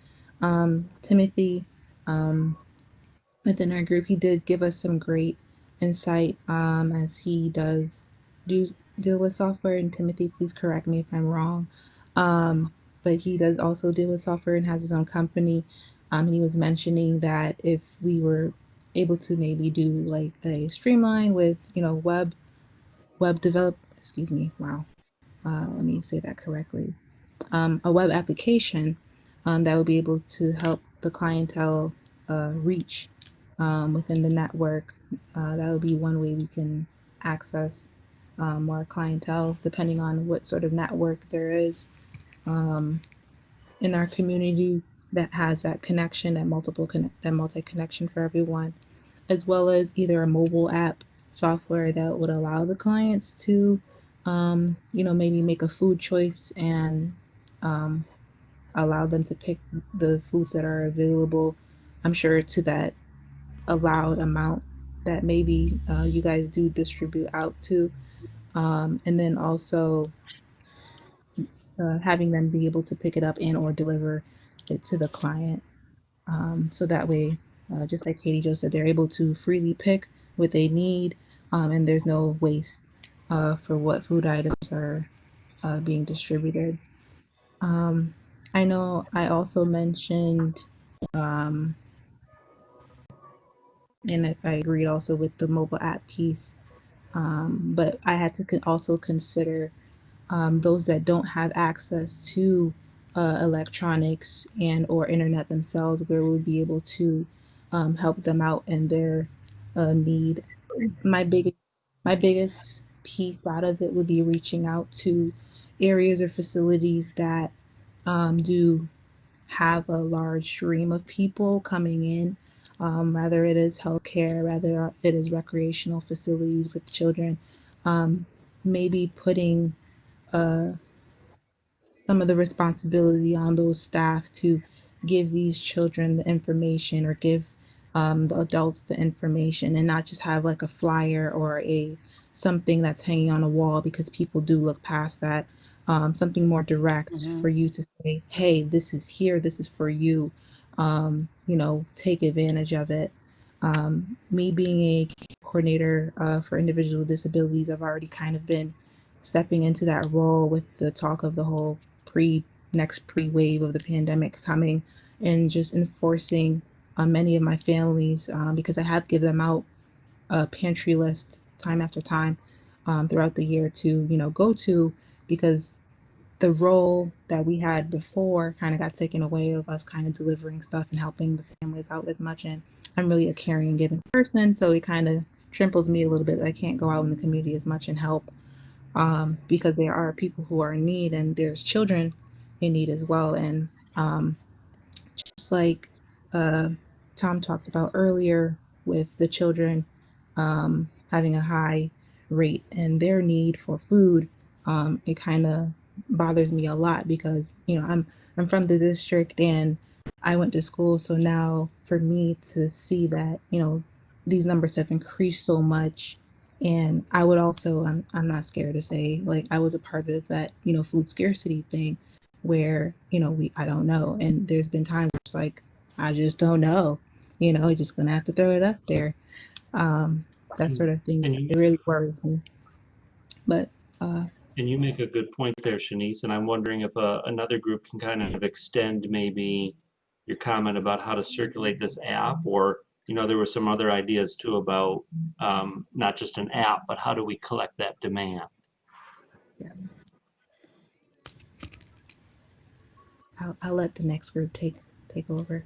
Timothy, within our group, he did give us some great insight as he does deal with software. And Timothy, please correct me if I'm wrong. But he does also deal with software and has his own company. And he was mentioning that if we were able to maybe do like a streamline with, web develop, excuse me, wow. Let me say that correctly. A web application that would be able to help the clientele reach within the network. That would be one way we can access more clientele, depending on what sort of network there is in our community that has that connection, that multi-connection for everyone, as well as either a mobile app software that would allow the clients to, maybe make a food choice and allow them to pick the foods that are available, I'm sure, to that allowed amount that maybe you guys do distribute out to. And then also having them be able to pick it up and or deliver it to the client. So that way, just like Katie Jo said, they're able to freely pick what they need, and there's no waste for what food items are being distributed. I know I also mentioned, and I agreed also with the mobile app piece, but I had to also consider those that don't have access to electronics and or internet themselves, where we'll be able to help them out in their need. My biggest piece out of it would be reaching out to areas or facilities that do have a large stream of people coming in, whether it is healthcare, whether it is recreational facilities with children, maybe putting some of the responsibility on those staff to give these children the information or give the adults the information, and not just have like a flyer or a something that's hanging on a wall, because people do look past that. Something more direct for you to say, hey, this is here, this is for you, take advantage of it. Me being a coordinator for individuals with disabilities, I've already kind of been stepping into that role with the talk of the whole next pre-wave of the pandemic coming, and just enforcing on many of my families, because I have given them out a pantry list time after time throughout the year to, go to, because the role that we had before kind of got taken away of us kind of delivering stuff and helping the families out as much. And I'm really a caring and giving person, so it kind of tramples me a little bit that I can't go out in the community as much and help, because there are people who are in need, and there's children in need as well. And just like Tom talked about earlier with the children having a high rate and their need for food, it kind of bothers me a lot because I'm from the district and I went to school, so now for me to see that these numbers have increased so much. And I would also, I'm not scared to say, like, I was a part of that food scarcity thing where I don't know, and there's been times where it's like I just don't know, you're just gonna have to throw it up there, that sort of thing. It really worries me. But and you make a good point there, Shanice, and I'm wondering if another group can kind of extend maybe your comment about how to circulate this app, or there were some other ideas too about not just an app, but how do we collect that demand? yes, I'll let the next group take over.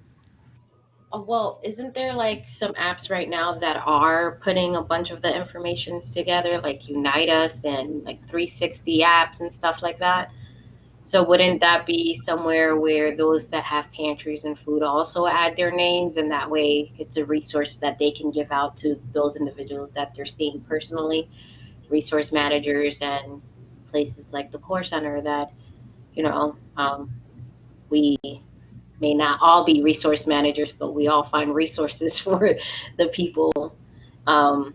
Oh, well, isn't there like some apps right now that are putting a bunch of the informations together, like Unite Us and like 360 apps and stuff like that? So wouldn't that be somewhere where those that have pantries and food also add their names, and that way it's a resource that they can give out to those individuals that they're seeing personally, resource managers and places like the Core Center that, we may not all be resource managers, but we all find resources for the people. Um,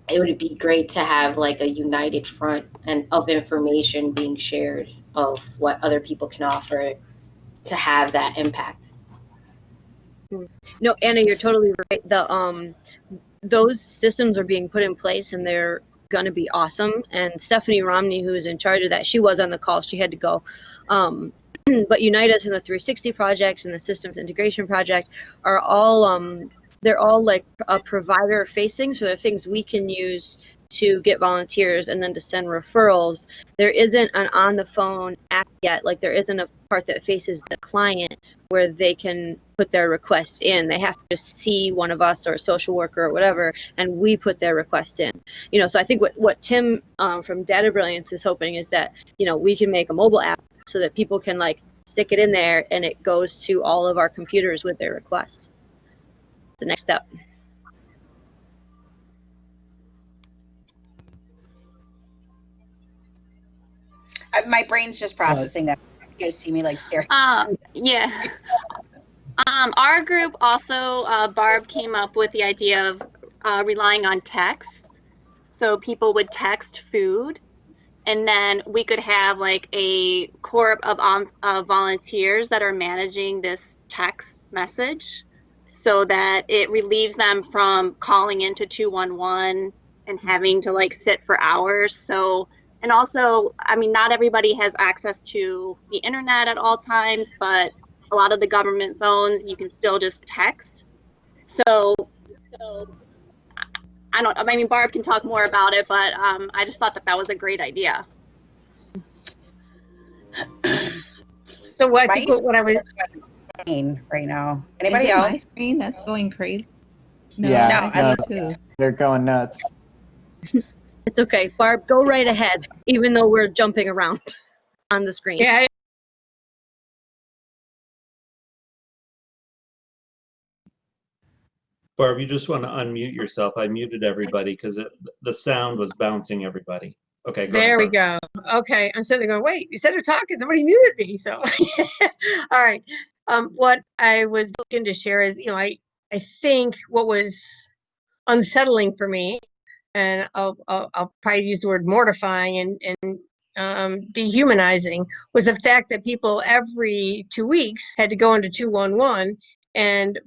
it would be great to have like a united front and of information being shared of what other people can offer to have that impact. No, Anna, you're totally right. Those systems are being put in place and they're going to be awesome. And Stephanie Romney, who is in charge of that, she was on the call. She had to go. But Unite Us and the 360 projects and the systems integration project are all they're all like a provider facing, so they're things we can use to get volunteers and then to send referrals. There isn't an on the phone app yet, like there isn't a part that faces the client where they can put their request in. They have to just see one of us or a social worker or whatever, and we put their request in. So I think what Tim from Data Brilliance is hoping is that we can make a mobile app so that people can like stick it in there and it goes to all of our computers with their requests. The next step. My brain's just processing that. You guys see me like staring. Yeah. Our group also, Barb came up with the idea of relying on text. So people would text food, and then we could have like a corps of volunteers that are managing this text message so that it relieves them from calling into 211 and having to like sit for hours. So, and also, I mean, not everybody has access to the internet at all times, but a lot of the government phones, you can still just text. So I mean, Barb can talk more about it, but I just thought that was a great idea. So I My think what I was screen right now. Anybody Is it else? my screen that's going crazy? No, Yeah, I no, see too. they're going nuts. It's okay, Barb, go right ahead, even though we're jumping around on the screen. yeah, Barb, you just want to unmute yourself. I muted everybody because the sound was bouncing everybody. Okay, go there ahead, we go. Okay, I'm sitting there going, wait, instead of talking, somebody muted me. So, all right. What I was looking to share is, I think what was unsettling for me, and I'll probably use the word mortifying and dehumanizing, was the fact that people every 2 weeks had to go into 211 and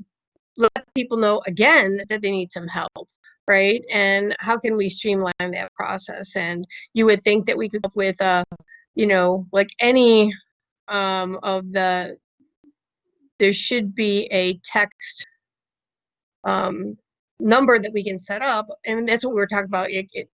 let people know again that they need some help, right? And how can we streamline that process? And you would think that we could come up with like any there should be a text number that we can set up, and that's what we were talking about.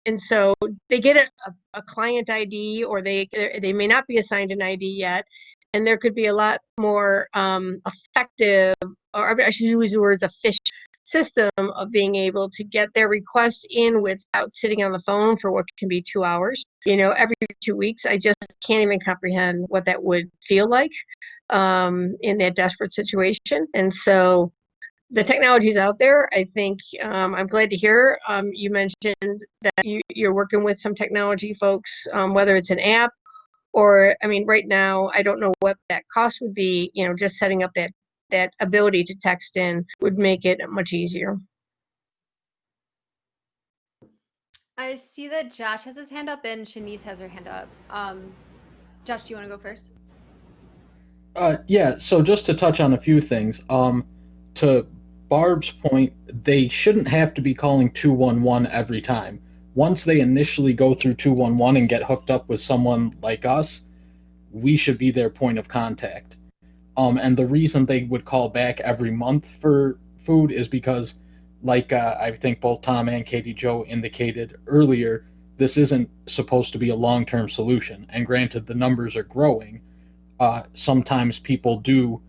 And so they get a client ID, or they may not be assigned an ID yet, and there could be a lot more effective, or I should use the words efficient, system of being able to get their request in without sitting on the phone for what can be 2 hours. Every 2 weeks. I just can't even comprehend what that would feel like in that desperate situation. And so the technology is out there. I think I'm glad to hear you mentioned that you're working with some technology folks, whether it's an app or, right now, I don't know what that cost would be. Just setting up that ability to text in would make it much easier. I see that Josh has his hand up and Shanice has her hand up. Josh, do you want to go first? Yeah, so just to touch on a few things, to Barb's point, they shouldn't have to be calling 211 every time. Once they initially go through 211 and get hooked up with someone like us, we should be their point of contact. And the reason they would call back every month for food is because, like I think both Tom and Katie Jo indicated earlier, this isn't supposed to be a long-term solution. And granted, the numbers are growing. Sometimes people do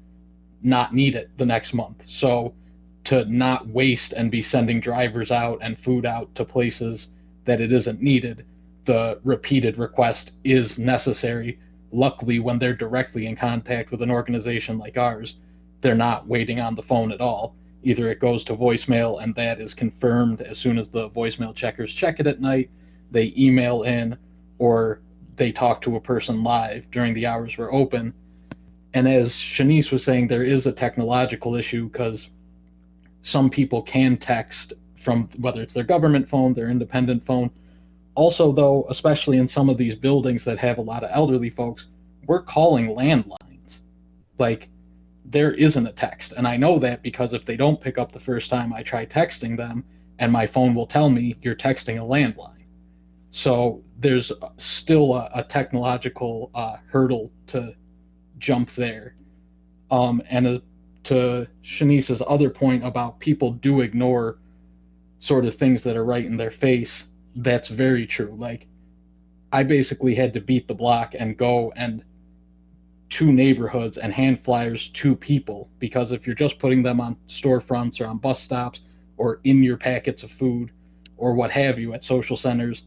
not need it the next month. So to not waste and be sending drivers out and food out to places that it isn't needed, the repeated request is necessary. Luckily, when they're directly in contact with an organization like ours, they're not waiting on the phone at all. Either it goes to voicemail and that is confirmed as soon as the voicemail checkers check it at night, they email in, or they talk to a person live during the hours we're open. And as Shanice was saying, there is a technological issue because some people can text from, whether it's their government phone, their independent phone. Also, though, especially in some of these buildings that have a lot of elderly folks, we're calling landlines. Like, there isn't a text. And I know that because if they don't pick up the first time I try texting them, and my phone will tell me you're texting a landline. So there's still a technological hurdle to jump there. And to Shanice's other point about people do ignore sort of things that are right in their face, that's very true. Like, I basically had to beat the block and go and to neighborhoods and hand flyers to people, because if you're just putting them on storefronts or on bus stops or in your packets of food or what have you at social centers,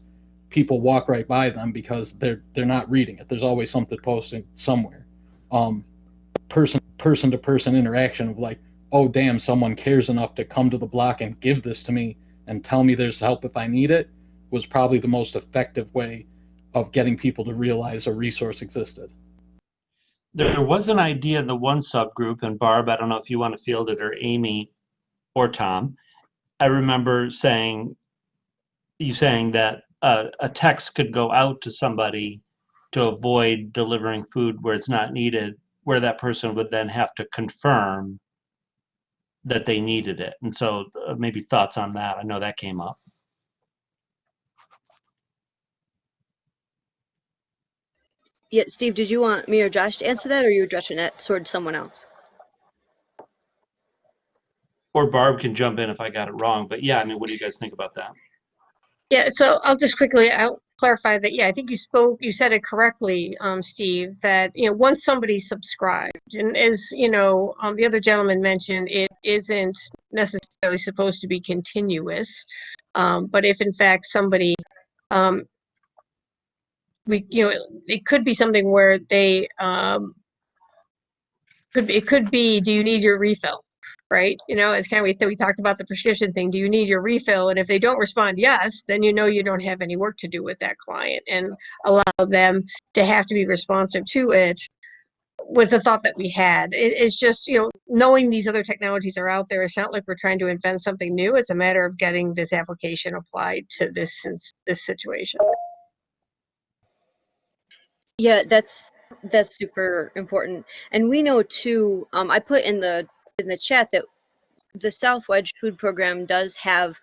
people walk right by them because they're not reading it. There's always something posted somewhere. Person to person interaction of like, oh damn, someone cares enough to come to the block and give this to me and tell me there's help if I need it, was probably the most effective way of getting people to realize a resource existed. There was an idea in the one subgroup, and Barb, I don't know if you want to field it, or Amy or Tom. I remember you saying that a text could go out to somebody to avoid delivering food where it's not needed, where that person would then have to confirm that they needed it. And so maybe thoughts on that. I know that came up. Yeah, Steve, did you want me or Josh to answer that, or you addressing that towards someone else? Or Barb can jump in if I got it wrong. But yeah, I mean, what do you guys think about that? Yeah, so I'll clarify that. Yeah, I think you said it correctly, Steve, that, once somebody subscribed, and as, the other gentleman mentioned, it isn't necessarily supposed to be continuous. But if in fact somebody, it could be something where they, it could be, do you need your refill? Right? It's kind of, we talked about the prescription thing. Do you need your refill? And if they don't respond yes, then you don't have any work to do with that client, and allow them to have to be responsive to it was the thought that we had. It's just, knowing these other technologies are out there, it's not like we're trying to invent something new. It's a matter of getting this application applied to this situation. Yeah, that's super important. And we know too, I put in the chat that the South Wedge Food Program does have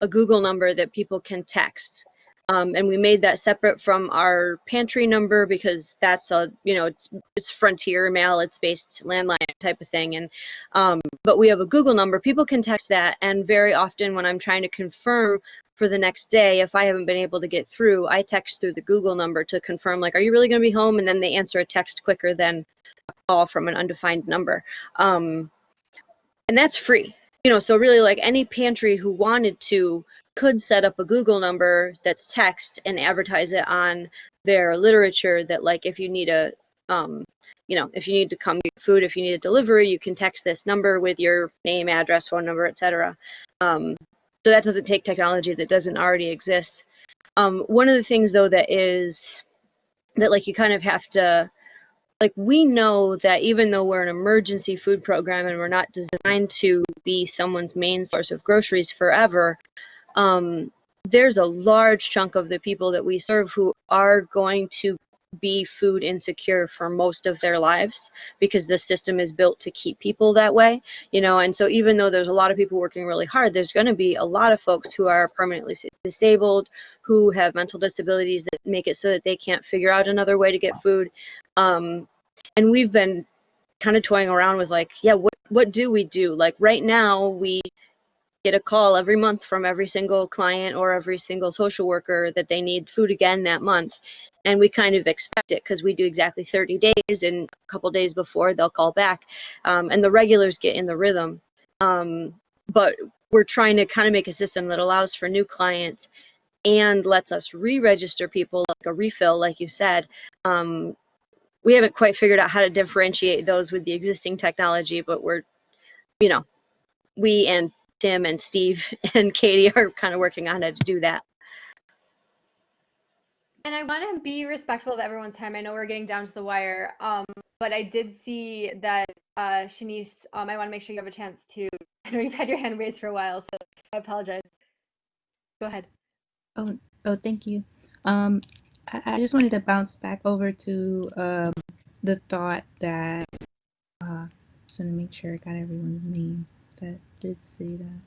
a Google number that people can text. And we made that separate from our pantry number because that's a, you know, it's frontier mail, it's based landline type of thing. And but we have a Google number. People can text that, and very often when I'm trying to confirm for the next day, if I haven't been able to get through, I text through the Google number to confirm, like, are you really going to be home? And then they answer a text quicker than a call from an undefined number. And that's free. You know, so really, like, any pantry who wanted to could set up a Google number that's text and advertise it on their literature that, like, if you need a, you know, if you need to come get food, if you need a delivery, you can text this number with your name, address, phone number, etc. So that doesn't take technology that doesn't already exist. One of the things, though, that is that, like, you kind of have to, like, we know that even though we're an emergency food program and we're not designed to be someone's main source of groceries forever, there's a large chunk of the people that we serve who are going to be food insecure for most of their lives because the system is built to keep people that way, you know. And so even though there's a lot of people working really hard, there's going to be a lot of folks who are permanently disabled, who have mental disabilities that make it so that they can't figure out another way to get food. And we've been kind of toying around with, like, yeah, what do we do? Like, right now we get a call every month from every single client or every single social worker that they need food again that month. And we kind of expect it because we do exactly 30 days, and a couple days before they'll call back. And the regulars get in the rhythm. But we're trying to kind of make a system that allows for new clients and lets us re-register people, like a refill, like you said. We haven't quite figured out how to differentiate those with the existing technology, but we're, you know, we and Tim and Steve and Katie are kind of working on it to do that. And I want to be respectful of everyone's time. I know we're getting down to the wire, but I did see that Shanice, I want to make sure you have a chance to, I know you've had your hand raised for a while, so I apologize. Go ahead. Oh, thank you. I just wanted to bounce back over to the thought that, just want to make sure I got everyone's name that did say that.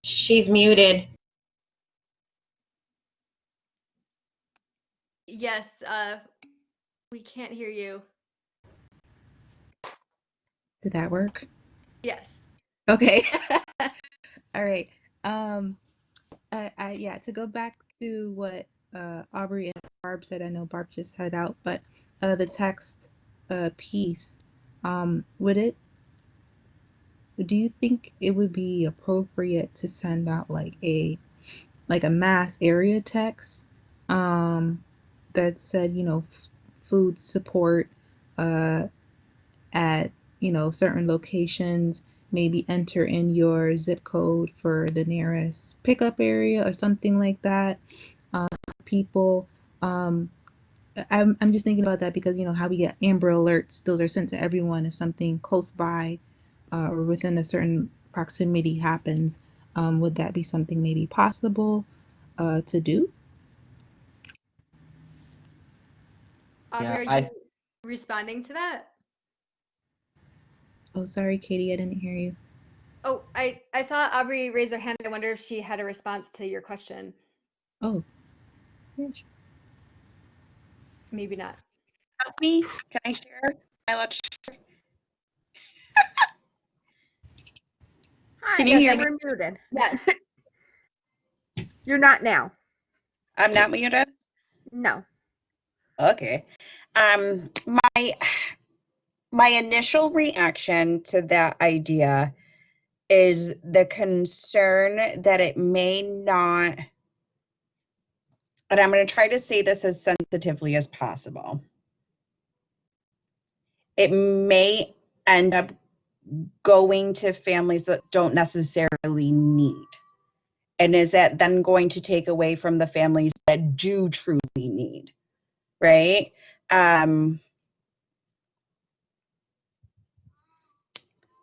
She's muted. Yes, we can't hear you. Did that work? Yes. Okay. All right. Yeah, to go back to what Aubrey and Barb said, I know Barb just head out, but the text piece, do you think it would be appropriate to send out like a mass area text that said, you know, food support at, you know, certain locations, maybe enter in your zip code for the nearest pickup area or something like that? People, I'm just thinking about that because, you know, how we get Amber Alerts, those are sent to everyone if something close by or within a certain proximity happens. Would that be something maybe possible to do? Aubrey, Yeah, are you responding to that? Oh, sorry, Katie, I didn't hear you. Oh, I saw Aubrey raise her hand. I wonder if she had a response to your question. Oh, yeah, sure. Maybe not. Help me? Can I share? Am I allowed to share? Hi, Can you hear you me? were muted. Yes. You're not now. I'm not muted? No. Okay. My initial reaction to that idea is the concern that it may not, and I'm going to try to say this as sensitively as possible. It may end up going to families that don't necessarily need. And is that then going to take away from the families that do truly need, right? And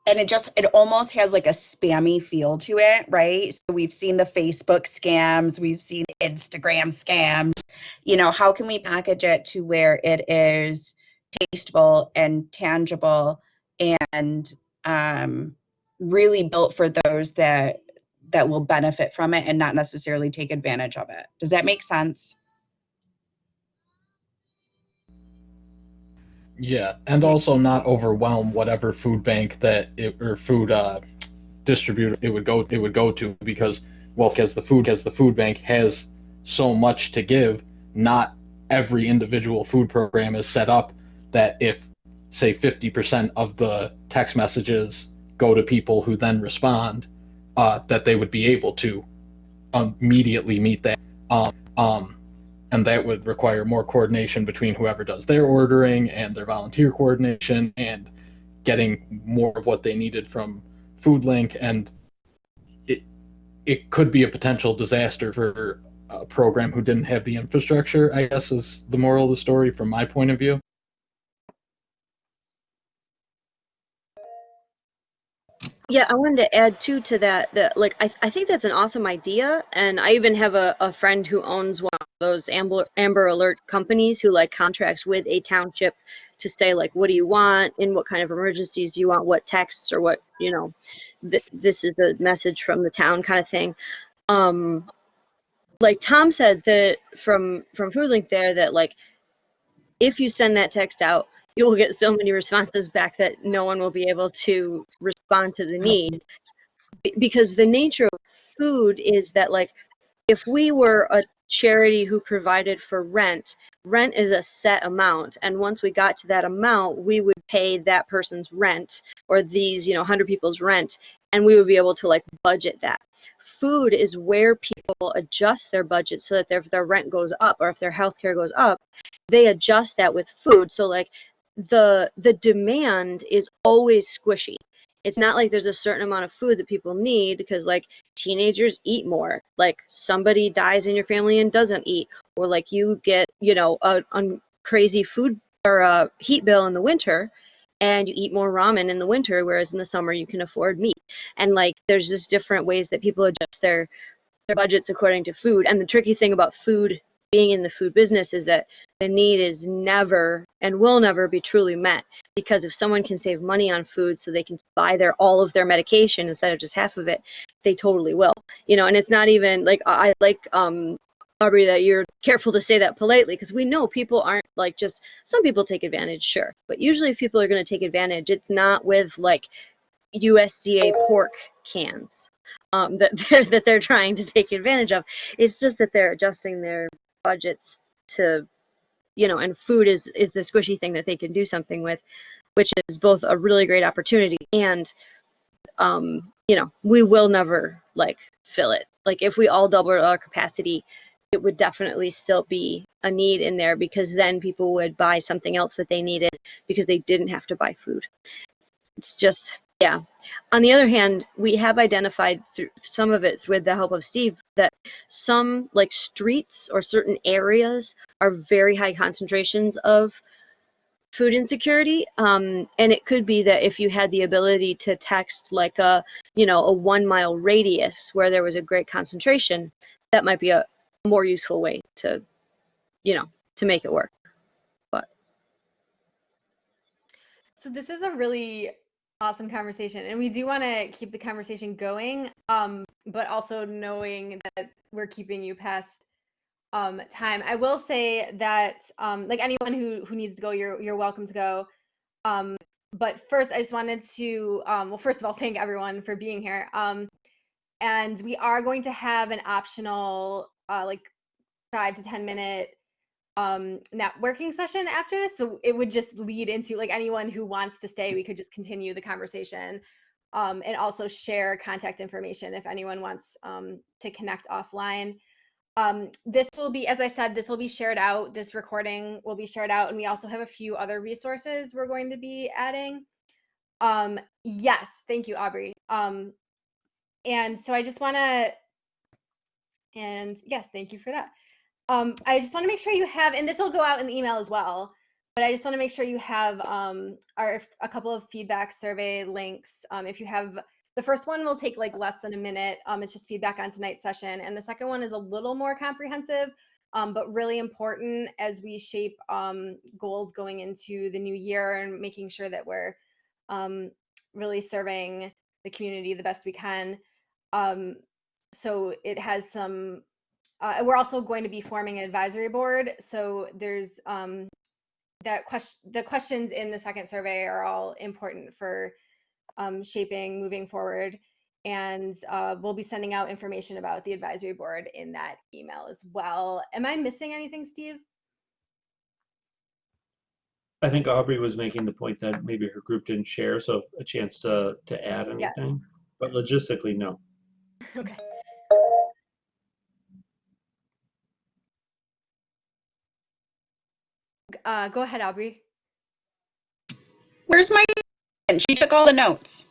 it almost has like a spammy feel to it, right? So we've seen the Facebook scams, we've seen the Instagram scams. You know, how can we package it to where it is tasteful and tangible and really built for those that will benefit from it and not necessarily take advantage of it. Does that make sense? Yeah, and also not overwhelm whatever food bank that it, or food distributor it would go to, because well, because the food bank has so much to give, not every individual food program is set up that if say 50% of the text messages go to people who then respond, that they would be able to immediately meet that. And that would require more coordination between whoever does their ordering and their volunteer coordination and getting more of what they needed from Foodlink. And it could be a potential disaster for a program who didn't have the infrastructure, I guess, is the moral of the story from my point of view. Yeah, I wanted to add too to that like I think that's an awesome idea, and I even have a friend who owns one of those Amber Alert companies who like contracts with a township to say like, what do you want, in what kind of emergencies do you want, what texts, or what, you know, this is the message from the town kind of thing. Like Tom said, that from Foodlink there, that like if you send that text out, you will get so many responses back that no one will be able to respond to the need. Because the nature of food is that, like, if we were a charity who provided for rent is a set amount, and once we got to that amount, we would pay that person's rent, or these, you know, 100 people's rent, and we would be able to like budget that. Food is where people adjust their budget so that if their rent goes up or if their healthcare goes up, they adjust that with food. So like the demand is always squishy. It's not like there's a certain amount of food that people need, because like teenagers eat more, like somebody dies in your family and doesn't eat, or like you get, you know, a crazy food or a heat bill in the winter and you eat more ramen in the winter, whereas in the summer you can afford meat. And like there's just different ways that people adjust their budgets according to food. And the tricky thing about food, being in the food business, is that the need is never and will never be truly met, because if someone can save money on food so they can buy all of their medication instead of just half of it, they totally will, you know. And it's not even like, I like Aubrey, that you're careful to say that politely, because we know people aren't like, just some people take advantage, sure, but usually if people are going to take advantage, it's not with like USDA pork cans that they're trying to take advantage of. It's just that they're adjusting their budgets to, you know, and food is the squishy thing that they can do something with, which is both a really great opportunity and, you know, we will never like fill it. Like if we all doubled our capacity, it would definitely still be a need in there, because then people would buy something else that they needed because they didn't have to buy food. It's just, yeah. On the other hand, we have identified through some of it with the help of Steve that some like streets or certain areas are very high concentrations of food insecurity. And it could be that if you had the ability to text like a, you know, a 1 mile radius where there was a great concentration, that might be a more useful way to, you know, to make it work. But So this is a really awesome conversation, and we do want to keep the conversation going, but also knowing that we're keeping you past time. I will say that like anyone who needs to go, you're welcome to go. But first, I just wanted to well, first of all, thank everyone for being here. And we are going to have an optional like 5 to 10 minute networking session after this, so it would just lead into like anyone who wants to stay, we could just continue the conversation, and also share contact information if anyone wants to connect offline. This will be, as I said, this will be shared out, this recording will be shared out, and we also have a few other resources we're going to be adding. Yes, thank you, Aubrey. And so I just want to, and yes, thank you for that. I just want to make sure you have, and this will go out in the email as well, but I just want to make sure you have a couple of feedback survey links. If you have, the first one will take like less than a minute. It's just feedback on tonight's session. And the second one is a little more comprehensive, but really important as we shape goals going into the new year and making sure that we're really serving the community the best we can. So it has some, we're also going to be forming an advisory board. So there's the questions in the second survey are all important for shaping moving forward. And we'll be sending out information about the advisory board in that email as well. Am I missing anything, Steve? I think Aubrey was making the point that maybe her group didn't share, so a chance to add anything. Yes. But logistically, no. Okay. Go ahead, Aubrey. Where's my? She took all the notes.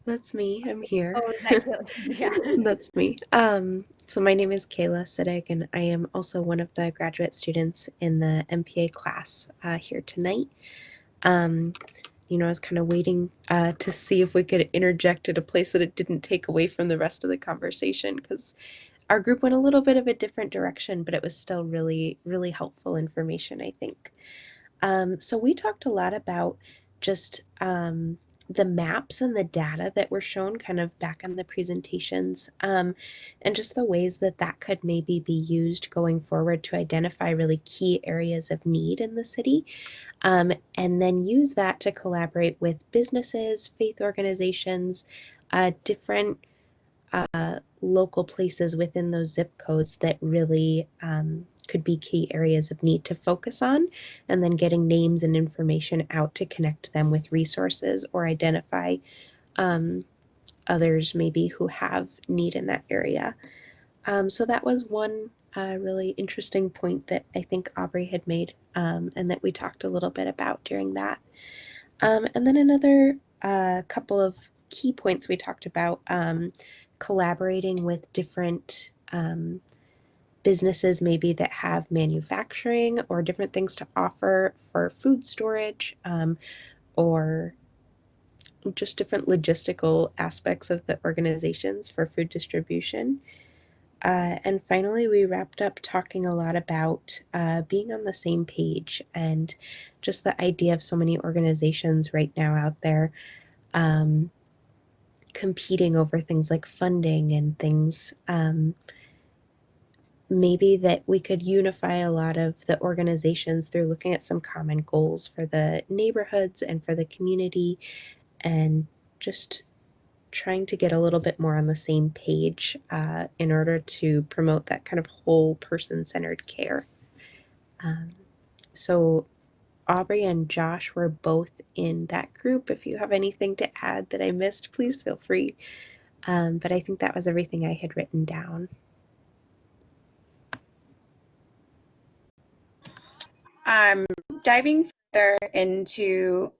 That's me. I'm here. Oh, is that Kayla? Yeah. That's me. So my name is Kayla Siddig, and I am also one of the graduate students in the MPA class here tonight. You know, I was kind of waiting to see if we could interject at a place that it didn't take away from the rest of the conversation, because our group went a little bit of a different direction, but it was still really, really helpful information, I think. So we talked a lot about just the maps and the data that were shown kind of back on the presentations, and just the ways that that could maybe be used going forward to identify really key areas of need in the city, and then use that to collaborate with businesses, faith organizations, different local places within those zip codes that really could be key areas of need to focus on, and then getting names and information out to connect them with resources or identify others maybe who have need in that area. So that was one really interesting point that I think Aubrey had made, and that we talked a little bit about during that. And then another couple of key points we talked about, collaborating with different businesses maybe that have manufacturing or different things to offer for food storage, or just different logistical aspects of the organizations for food distribution. And finally, we wrapped up talking a lot about being on the same page, and just the idea of so many organizations right now out there competing over things like funding and things. Maybe that we could unify a lot of the organizations through looking at some common goals for the neighborhoods and for the community, and just trying to get a little bit more on the same page in order to promote that kind of whole person-centered care. So Aubrey and Josh were both in that group. If you have anything to add that I missed, please feel free. But I think that was everything I had written down. Diving further into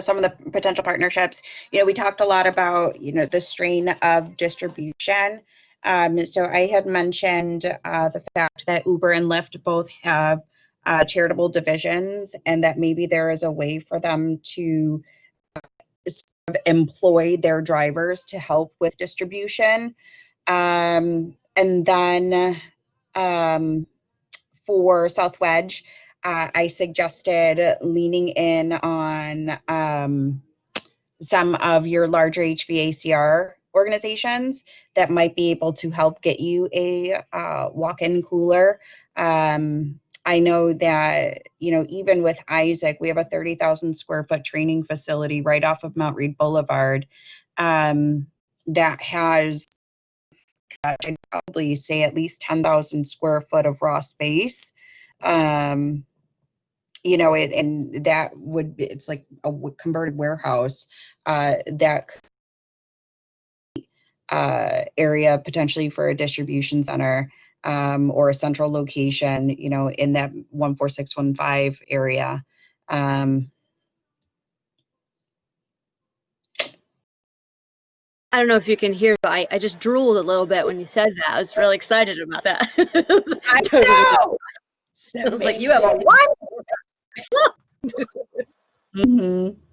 some of the potential partnerships, we talked a lot about, the strain of distribution. So I had mentioned the fact that Uber and Lyft both have charitable divisions, and that maybe there is a way for them to sort of employ their drivers to help with distribution. And then for South Wedge, I suggested leaning in on some of your larger HVACR organizations that might be able to help get you a walk-in cooler. I know that, even with Isaac, we have a 30,000 square foot training facility right off of Mount Read Boulevard that has, I'd probably say, at least 10,000 square foot of raw space. And that would be, it's like a converted warehouse that area potentially for a distribution center, or a central location, in that 14615 area. I don't know if you can hear, but I just drooled a little bit when you said that. I was really excited about that. I know. I was like, you have a what?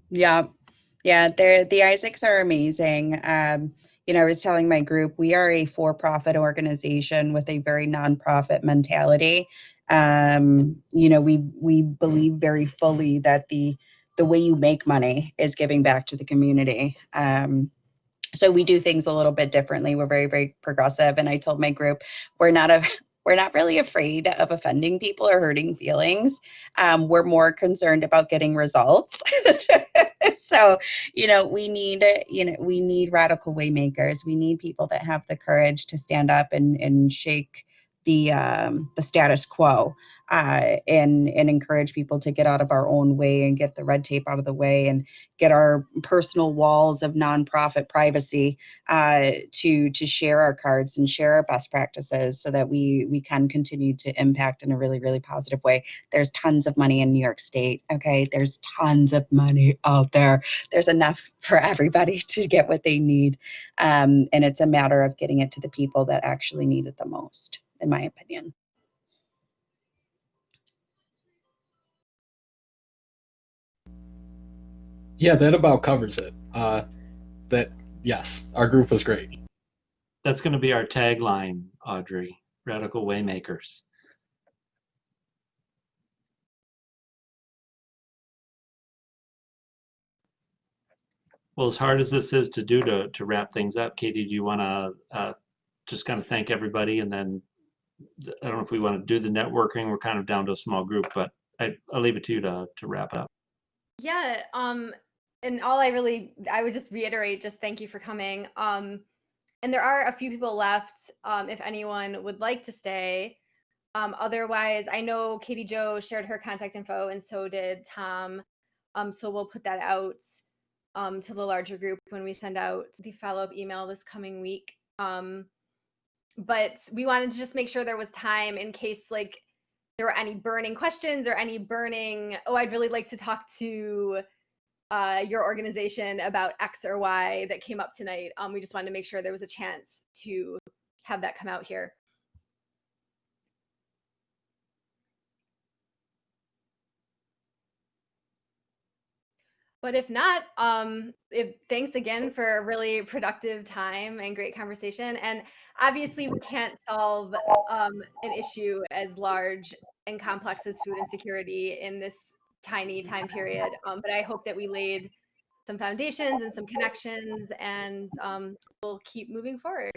Yeah. Yeah, the Isaacs are amazing. I was telling my group, we are a for-profit organization with a very nonprofit mentality. We believe very fully that the way you make money is giving back to the community. So we do things a little bit differently. We're very, very progressive. And I told my group, we're not really afraid of offending people or hurting feelings. We're more concerned about getting results. So, we need radical waymakers. We need people that have the courage to stand up and shake the status quo, and encourage people to get out of our own way and get the red tape out of the way and get our personal walls of nonprofit privacy, to share our cards and share our best practices so that we can continue to impact in a really, really positive way. There's tons of money in New York State. Okay, there's tons of money out there. There's enough for everybody to get what they need, and it's a matter of getting it to the people that actually need it the most, in my opinion. Yeah, that about covers it. Yes, our group was great. That's going to be our tagline, Audrey. Radical Waymakers. Well, as hard as this is to do to wrap things up, Katie, do you want to just kind of thank everybody, and then I don't know if we want to do the networking. We're kind of down to a small group, but I'll leave it to you to wrap it up. Yeah, and I would just reiterate, just thank you for coming. And there are a few people left, if anyone would like to stay. Otherwise, I know Katie Jo shared her contact info, and so did Tom. So we'll put that out to the larger group when we send out the follow-up email this coming week. But we wanted to just make sure there was time in case like there were any burning questions or any burning, oh, I'd really like to talk to your organization about X or Y that came up tonight. We just wanted to make sure there was a chance to have that come out here. But if not, thanks again for a really productive time and great conversation. And obviously, we can't solve an issue as large and complex as food insecurity in this tiny time period. But I hope that we laid some foundations and some connections, and we'll keep moving forward.